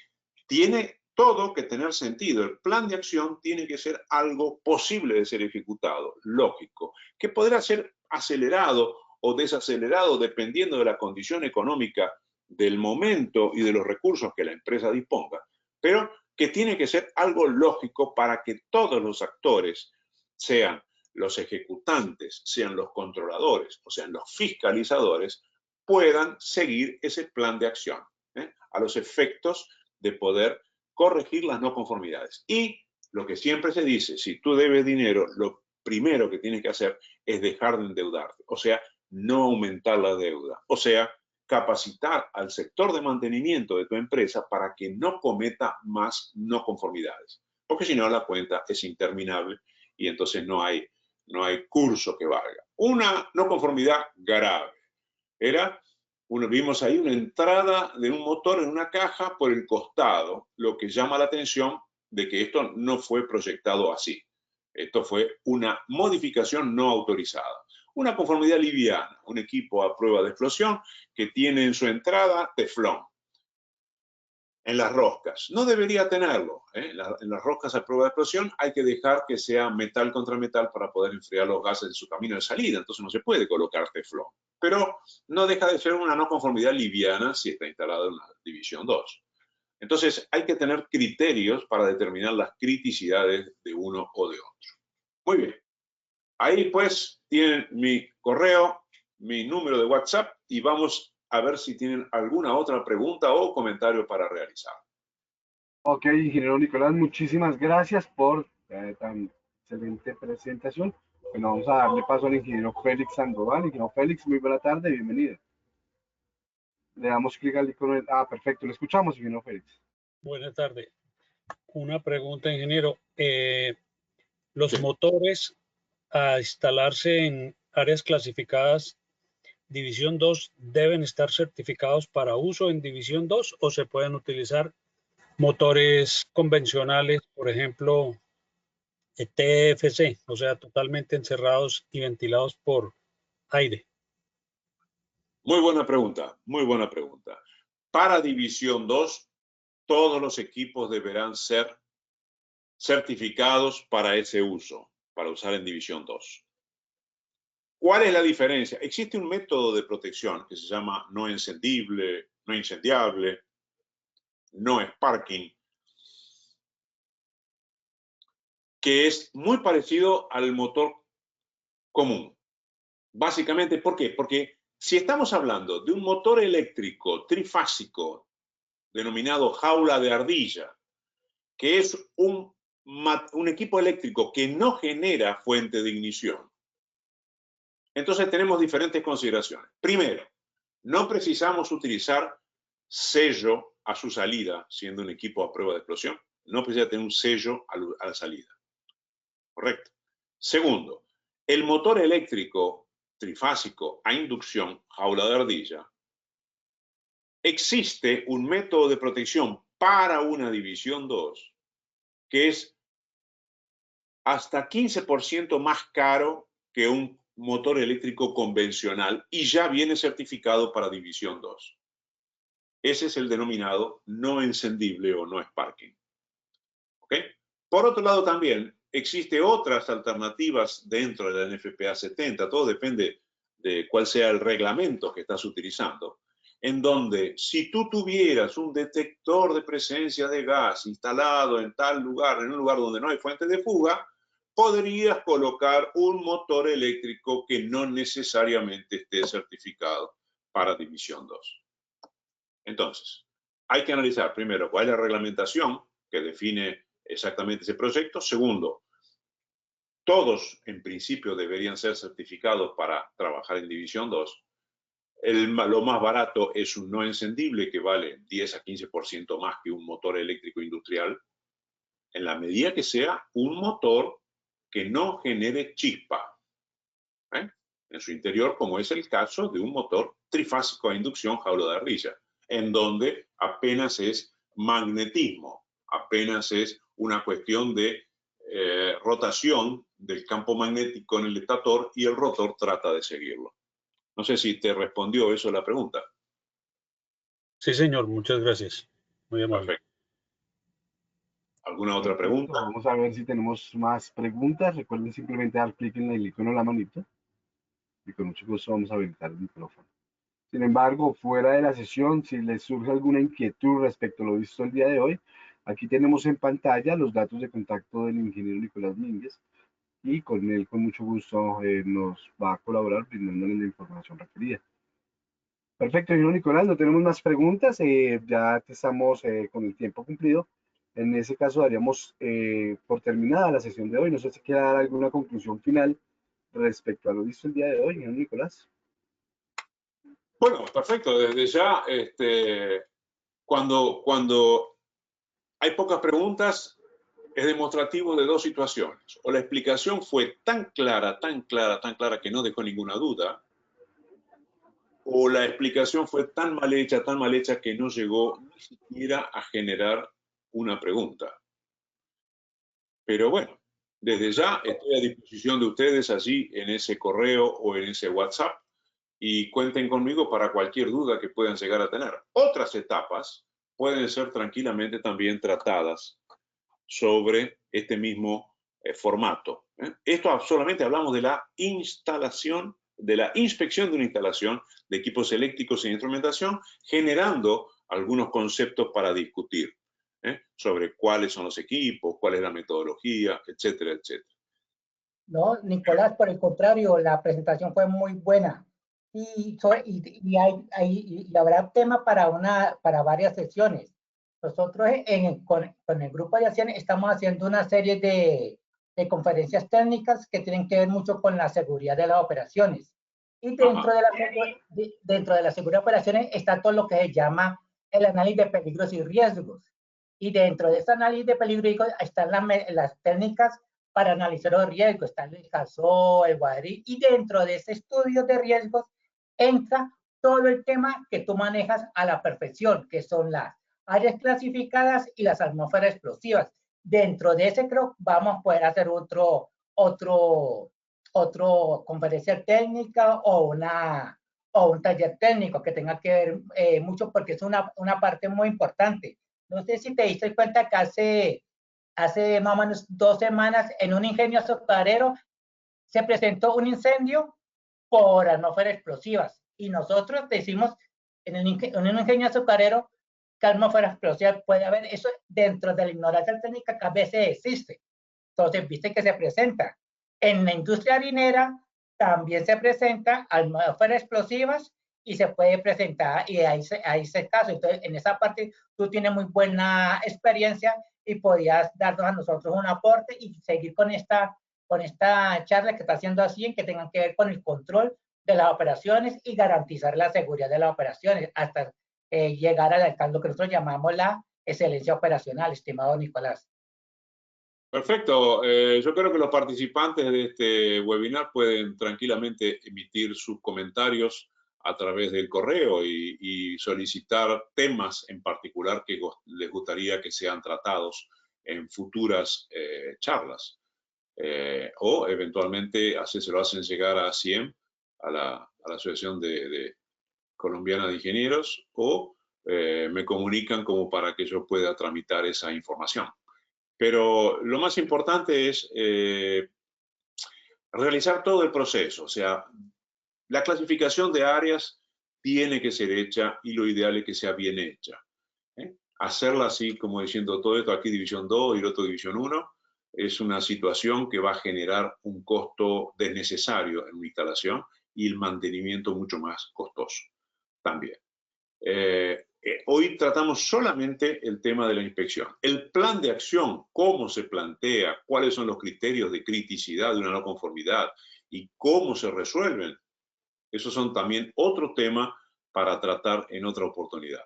tiene todo que tener sentido. El plan de acción tiene que ser algo posible de ser ejecutado, lógico, que podrá ser acelerado o desacelerado dependiendo de la condición económica del momento y de los recursos que la empresa disponga, pero que tiene que ser algo lógico para que todos los actores, sean los ejecutantes, sean los controladores o sean los fiscalizadores, puedan seguir ese plan de acción a los efectos de poder corregir las no conformidades. Y lo que siempre se dice, si tú debes dinero, lo primero que tienes que hacer es dejar de endeudarte, o sea, no aumentar la deuda, o sea, capacitar al sector de mantenimiento de tu empresa para que no cometa más no conformidades, porque si no la cuenta es interminable y entonces no hay curso que valga. Una no conformidad grave era, vimos ahí una entrada de un motor en una caja por el costado, lo que llama la atención de que esto no fue proyectado así. Esto fue una modificación no autorizada. Una conformidad liviana, un equipo a prueba de explosión que tiene en su entrada teflón. En las roscas, no debería tenerlo. En las roscas a prueba de explosión hay que dejar que sea metal contra metal para poder enfriar los gases en su camino de salida, entonces no se puede colocar teflón. Pero no deja de ser una no conformidad liviana si está instalada en una división 2. Entonces hay que tener criterios para determinar las criticidades de uno o de otro. Muy bien. Ahí pues tienen mi correo, mi número de WhatsApp y vamos a ver si tienen alguna otra pregunta o comentario para realizar. Ok, ingeniero Nicolás, muchísimas gracias por tan excelente presentación. Bueno, vamos a darle paso al ingeniero Félix Sandoval. Ingeniero Félix, muy buena tarde, bienvenido. Le damos clic al icono. Perfecto, le escuchamos, ingeniero Félix. Buenas tardes. Una pregunta, ingeniero. Los motores a instalarse en áreas clasificadas División 2 deben estar certificados para uso en División 2 o se pueden utilizar motores convencionales, por ejemplo, TFC, o sea, totalmente encerrados y ventilados por aire. Muy buena pregunta, muy buena pregunta. Para División 2, todos los equipos deberán ser certificados para ese uso, para usar en División 2. ¿Cuál es la diferencia? Existe un método de protección que se llama no encendible, no incendiable, no sparking, que es muy parecido al motor común. Básicamente, ¿por qué? Porque si estamos hablando de un motor eléctrico trifásico denominado jaula de ardilla, que es un equipo eléctrico que no genera fuente de ignición, entonces tenemos diferentes consideraciones. Primero, no precisamos utilizar sello a su salida, siendo un equipo a prueba de explosión. No precisa tener un sello a la salida. Correcto. Segundo, el motor eléctrico trifásico a inducción, jaula de ardilla, existe un método de protección para una división 2 que es hasta 15% más caro que un motor eléctrico convencional y ya viene certificado para división 2. Ese es el denominado no encendible o no sparking. ¿Ok? Por otro lado también existe otras alternativas dentro de la NFPA 70, todo depende de cuál sea el reglamento que estás utilizando, en donde si tú tuvieras un detector de presencia de gas instalado en tal lugar, en un lugar donde no hay fuente de fuga, podrías colocar un motor eléctrico que no necesariamente esté certificado para división 2. Entonces, hay que analizar primero cuál es la reglamentación que define exactamente ese proyecto. Segundo, todos en principio deberían ser certificados para trabajar en división 2. Lo más barato es un no encendible que vale 10 a 15% más que un motor eléctrico industrial, en la medida que sea un motor que no genere chispa en su interior, como es el caso de un motor trifásico a inducción jaula de ardilla, en donde apenas es magnetismo, apenas es una cuestión de rotación del campo magnético en el estator y el rotor trata de seguirlo. No sé si te respondió eso la pregunta. Sí, señor, muchas gracias. Muy amable. Perfecto. ¿Alguna otra Perfecto. pregunta? Vamos a ver si tenemos más preguntas. Recuerden simplemente dar clic en el icono de la manito y con mucho gusto vamos a habilitar el micrófono. Sin embargo, fuera de la sesión, si les surge alguna inquietud respecto a lo visto el día de hoy, aquí tenemos en pantalla los datos de contacto del ingeniero Nicolás Mínguez y con él con mucho gusto nos va a colaborar brindándoles la información requerida. Perfecto, ingeniero Nicolás, no tenemos más preguntas, ya estamos con el tiempo cumplido. En ese caso daríamos por terminada la sesión de hoy. No sé si quiere dar alguna conclusión final respecto a lo visto el día de hoy, señor Nicolás. Bueno, perfecto. Desde ya, cuando hay pocas preguntas, es demostrativo de dos situaciones. O la explicación fue tan clara, tan clara, tan clara que no dejó ninguna duda, o la explicación fue tan mal hecha que no llegó ni siquiera a generar una pregunta. Pero bueno, desde ya estoy a disposición de ustedes allí en ese correo o en ese WhatsApp y cuenten conmigo para cualquier duda que puedan llegar a tener. Otras etapas pueden ser tranquilamente también tratadas sobre este mismo formato. Esto solamente hablamos de la instalación, de la inspección de una instalación de equipos eléctricos e instrumentación, generando algunos conceptos para discutir sobre cuáles son los equipos, cuál es la metodología, etcétera, etcétera. No, Nicolás, por el contrario, la presentación fue muy buena. Y habrá tema para varias sesiones. Nosotros con el grupo de acción estamos haciendo una serie de conferencias técnicas que tienen que ver mucho con la seguridad de las operaciones. Y dentro de la seguridad de operaciones está todo lo que se llama el análisis de peligros y riesgos. Y dentro de ese análisis de peligros y riesgos están las técnicas para analizar los riesgos. Está el CASO, el Guadri, y dentro de ese estudio de riesgos entra todo el tema que tú manejas a la perfección, que son las áreas clasificadas y las atmósferas explosivas. Dentro de ese creo vamos a poder hacer otro conferencia técnica o un taller técnico que tenga que ver mucho porque es una parte muy importante. No sé si te diste cuenta que hace más o menos 2 semanas en un ingenio azucarero se presentó un incendio por atmósferas explosivas y nosotros decimos en un ingenio azucarero que atmósferas explosivas puede haber. Eso dentro de la ignorancia técnica que a veces existe. Entonces, viste que se presenta. En la industria harinera también se presenta atmósferas explosivas y se puede presentar, y ahí se caso. Entonces, en esa parte tú tienes muy buena experiencia y podías darnos a nosotros un aporte y seguir con esta charla que está haciendo así, en que tengan que ver con el control de las operaciones y garantizar la seguridad de las operaciones hasta llegar al alcance que nosotros llamamos la excelencia operacional, estimado Nicolás. Perfecto. Yo creo que los participantes de este webinar pueden tranquilamente emitir sus comentarios a través del correo y solicitar temas en particular que les gustaría que sean tratados en futuras charlas. O eventualmente se lo hacen llegar a CIEM, a la Asociación Colombiana de Ingenieros, o me comunican como para que yo pueda tramitar esa información. Pero lo más importante es realizar todo el proceso. O sea, la clasificación de áreas tiene que ser hecha y lo ideal es que sea bien hecha. Hacerla así, como diciendo todo esto, aquí división 2 y el otro división 1, es una situación que va a generar un costo desnecesario en una instalación y el mantenimiento mucho más costoso también. Hoy tratamos solamente el tema de la inspección. El plan de acción, cómo se plantea, cuáles son los criterios de criticidad de una no conformidad y cómo se resuelven, esos son también otro tema para tratar en otra oportunidad.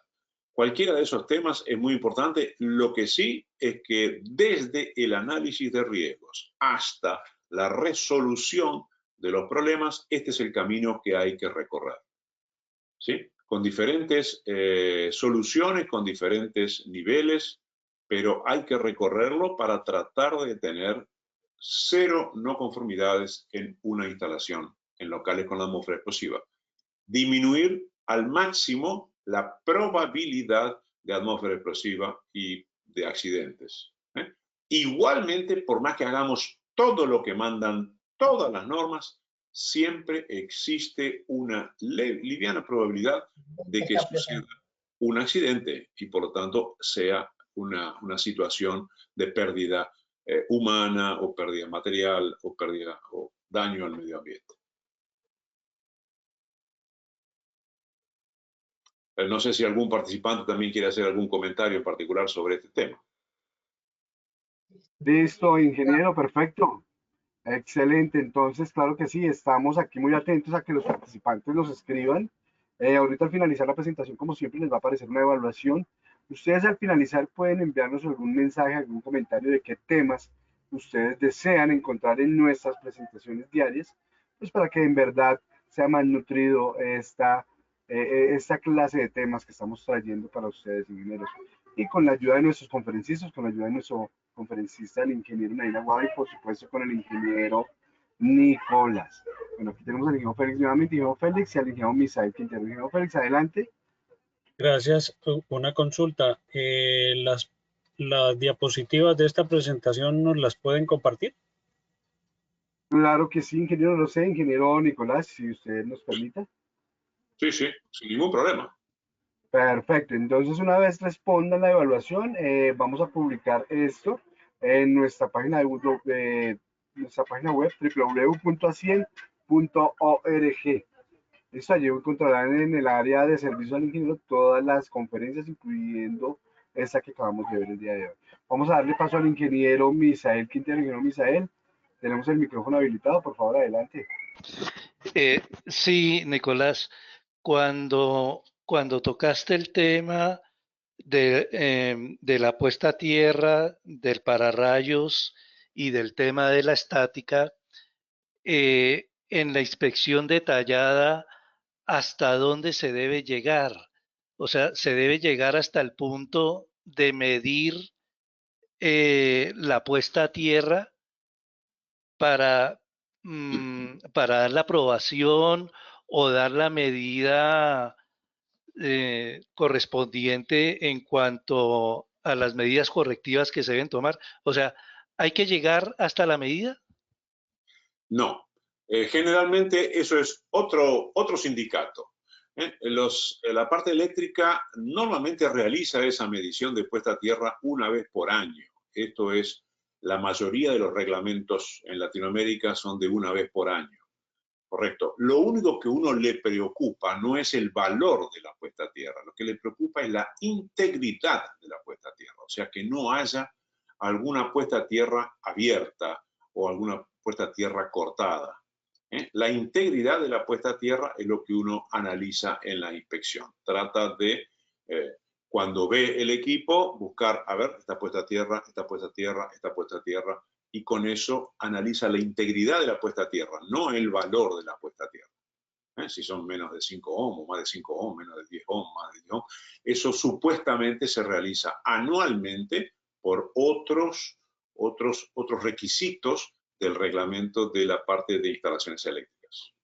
Cualquiera de esos temas es muy importante. Lo que sí es que desde el análisis de riesgos hasta la resolución de los problemas, este es el camino que hay que recorrer. ¿Sí? Con diferentes soluciones, con diferentes niveles, pero hay que recorrerlo para tratar de tener 0 no conformidades en una instalación en locales con la atmósfera explosiva. Disminuir al máximo la probabilidad de atmósfera explosiva y de accidentes. Igualmente, por más que hagamos todo lo que mandan todas las normas, siempre existe una liviana probabilidad de que suceda un accidente y por lo tanto sea una situación de pérdida humana o pérdida material o pérdida o daño al medio ambiente. No sé si algún participante también quiere hacer algún comentario en particular sobre este tema. Listo, ingeniero, perfecto. Excelente, entonces, claro que sí, estamos aquí muy atentos a que los participantes los escriban. Ahorita al finalizar la presentación, como siempre, les va a aparecer una evaluación. Ustedes al finalizar pueden enviarnos algún mensaje, algún comentario de qué temas ustedes desean encontrar en nuestras presentaciones diarias, pues para que en verdad sea más nutrido esta clase de temas que estamos trayendo para ustedes, ingenieros. Y con la ayuda de nuestros conferencistas, con la ayuda de nuestro conferencista, el ingeniero Naina Guava, y por supuesto con el ingeniero Nicolás. Bueno, aquí tenemos al ingeniero Félix nuevamente, ingeniero Félix y al ingeniero Misael Quintero. Ingeniero Félix, adelante. Gracias. Una consulta. Las diapositivas de esta presentación nos las pueden compartir. Claro que sí, ingeniero, no sé, ingeniero Nicolás, si usted nos permita. Sí, sí, sin ningún problema. Perfecto, entonces una vez respondan la evaluación, vamos a publicar esto en nuestra página web www.acien.org. Listo, allí encontrarán en el área de servicio al ingeniero todas las conferencias, incluyendo esta que acabamos de ver el día de hoy. Vamos a darle paso al ingeniero Misael Quintero. Ingeniero Misael, tenemos el micrófono habilitado, por favor, adelante. Sí, Nicolás, cuando tocaste el tema de la puesta a tierra, del pararrayos y del tema de la estática, en la inspección detallada, ¿hasta dónde se debe llegar? O sea, se debe llegar hasta el punto de medir la puesta a tierra para, para dar la aprobación o dar la medida correspondiente en cuanto a las medidas correctivas que se deben tomar. O sea, ¿hay que llegar hasta la medida? No. Generalmente eso es otro sindicato. La parte eléctrica normalmente realiza esa medición de puesta a tierra una vez por año. Esto es, la mayoría de los reglamentos en Latinoamérica son de una vez por año. Correcto. Lo único que uno le preocupa no es el valor de la puesta a tierra, lo que le preocupa es la integridad de la puesta a tierra, o sea, que no haya alguna puesta a tierra abierta o alguna puesta a tierra cortada. La integridad de la puesta a tierra es lo que uno analiza en la inspección. Trata de, cuando ve el equipo, buscar, a ver, esta puesta a tierra, esta puesta a tierra, esta puesta a tierra, y con eso analiza la integridad de la puesta a tierra, no el valor de la puesta a tierra. Si son menos de 5 ohms, más de 5 ohms, menos de 10 ohms, más de 10 ohms, eso supuestamente se realiza anualmente por otros requisitos del reglamento de la parte de instalaciones eléctricas.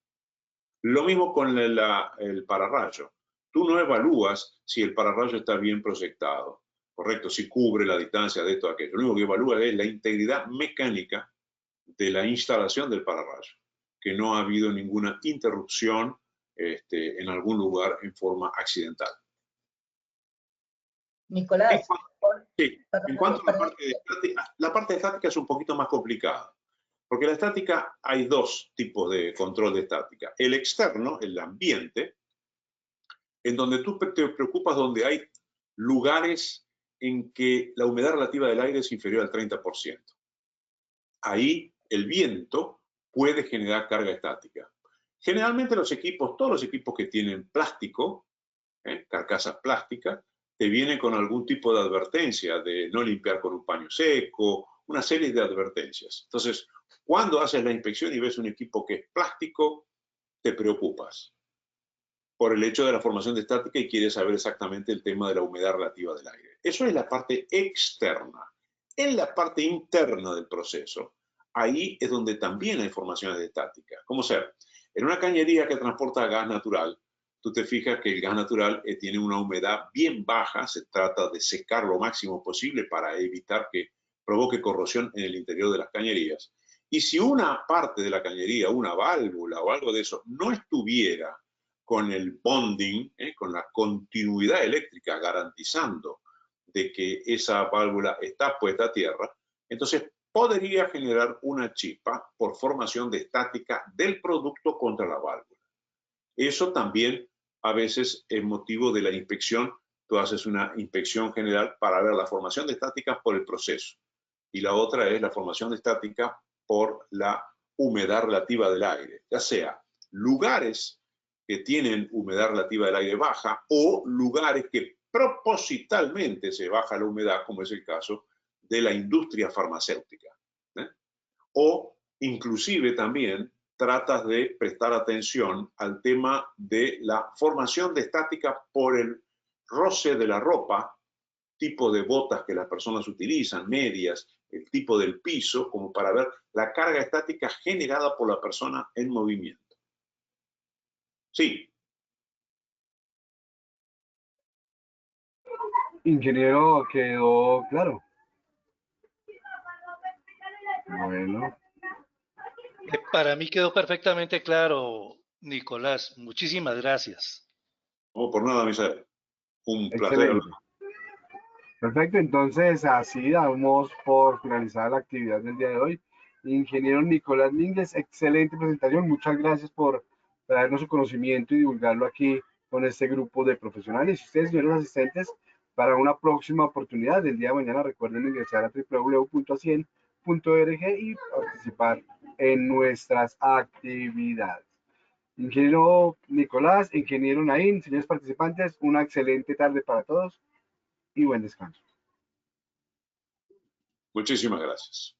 Lo mismo con el pararrayo. Tú no evalúas si el pararrayo está bien proyectado, correcto, si cubre la distancia de esto o aquello. Lo único que evalúa es la integridad mecánica de la instalación del pararrayo, que no ha habido ninguna interrupción en algún lugar en forma accidental. Nicolás, En cuanto a la parte de estática es un poquito más complicada, porque la estática hay dos tipos de control de estática. El externo, el ambiente, en donde tú te preocupas donde hay lugares en que la humedad relativa del aire es inferior al 30%. Ahí el viento puede generar carga estática. Generalmente los equipos, todos los equipos que tienen plástico, carcasas plásticas, te vienen con algún tipo de advertencia de no limpiar con un paño seco, una serie de advertencias. Entonces, cuando haces la inspección y ves un equipo que es plástico, te preocupas por el hecho de la formación de estática y quieres saber exactamente el tema de la humedad relativa del aire. Eso es la parte externa. En la parte interna del proceso, ahí es donde también hay formaciones de estática. ¿Cómo ser? En una cañería que transporta gas natural, tú te fijas que el gas natural tiene una humedad bien baja, se trata de secar lo máximo posible para evitar que provoque corrosión en el interior de las cañerías. Y si una parte de la cañería, una válvula o algo de eso, no estuviera con el bonding, con la continuidad eléctrica garantizando de que esa válvula está puesta a tierra, entonces podría generar una chispa por formación de estática del producto contra la válvula. Eso también a veces es motivo de la inspección. Tú haces una inspección general para ver la formación de estática por el proceso. y la otra es la formación de estática por la humedad relativa del aire, ya sea lugares que tienen humedad relativa del aire baja o lugares que propositalmente se baja la humedad, como es el caso de la industria farmacéutica. O inclusive también tratas de prestar atención al tema de la formación de estática por el roce de la ropa, tipo de botas que las personas utilizan, medias, el tipo del piso, como para ver la carga estática generada por la persona en movimiento. Sí. Ingeniero, quedó claro. Bueno. Para mí quedó perfectamente claro, Nicolás. Muchísimas gracias. No, por nada, Misael. Un placer. Excelente. Perfecto, entonces así damos por finalizada la actividad del día de hoy. Ingeniero Nicolás Mínguez, excelente presentación. Muchas gracias por traernos su conocimiento y divulgarlo aquí con este grupo de profesionales. Y ustedes, señores asistentes, para una próxima oportunidad del día de mañana, recuerden ingresar a www.acien.org y participar en nuestras actividades. Ingeniero Nicolás, ingeniero Naín, señores participantes, una excelente tarde para todos y buen descanso. Muchísimas gracias.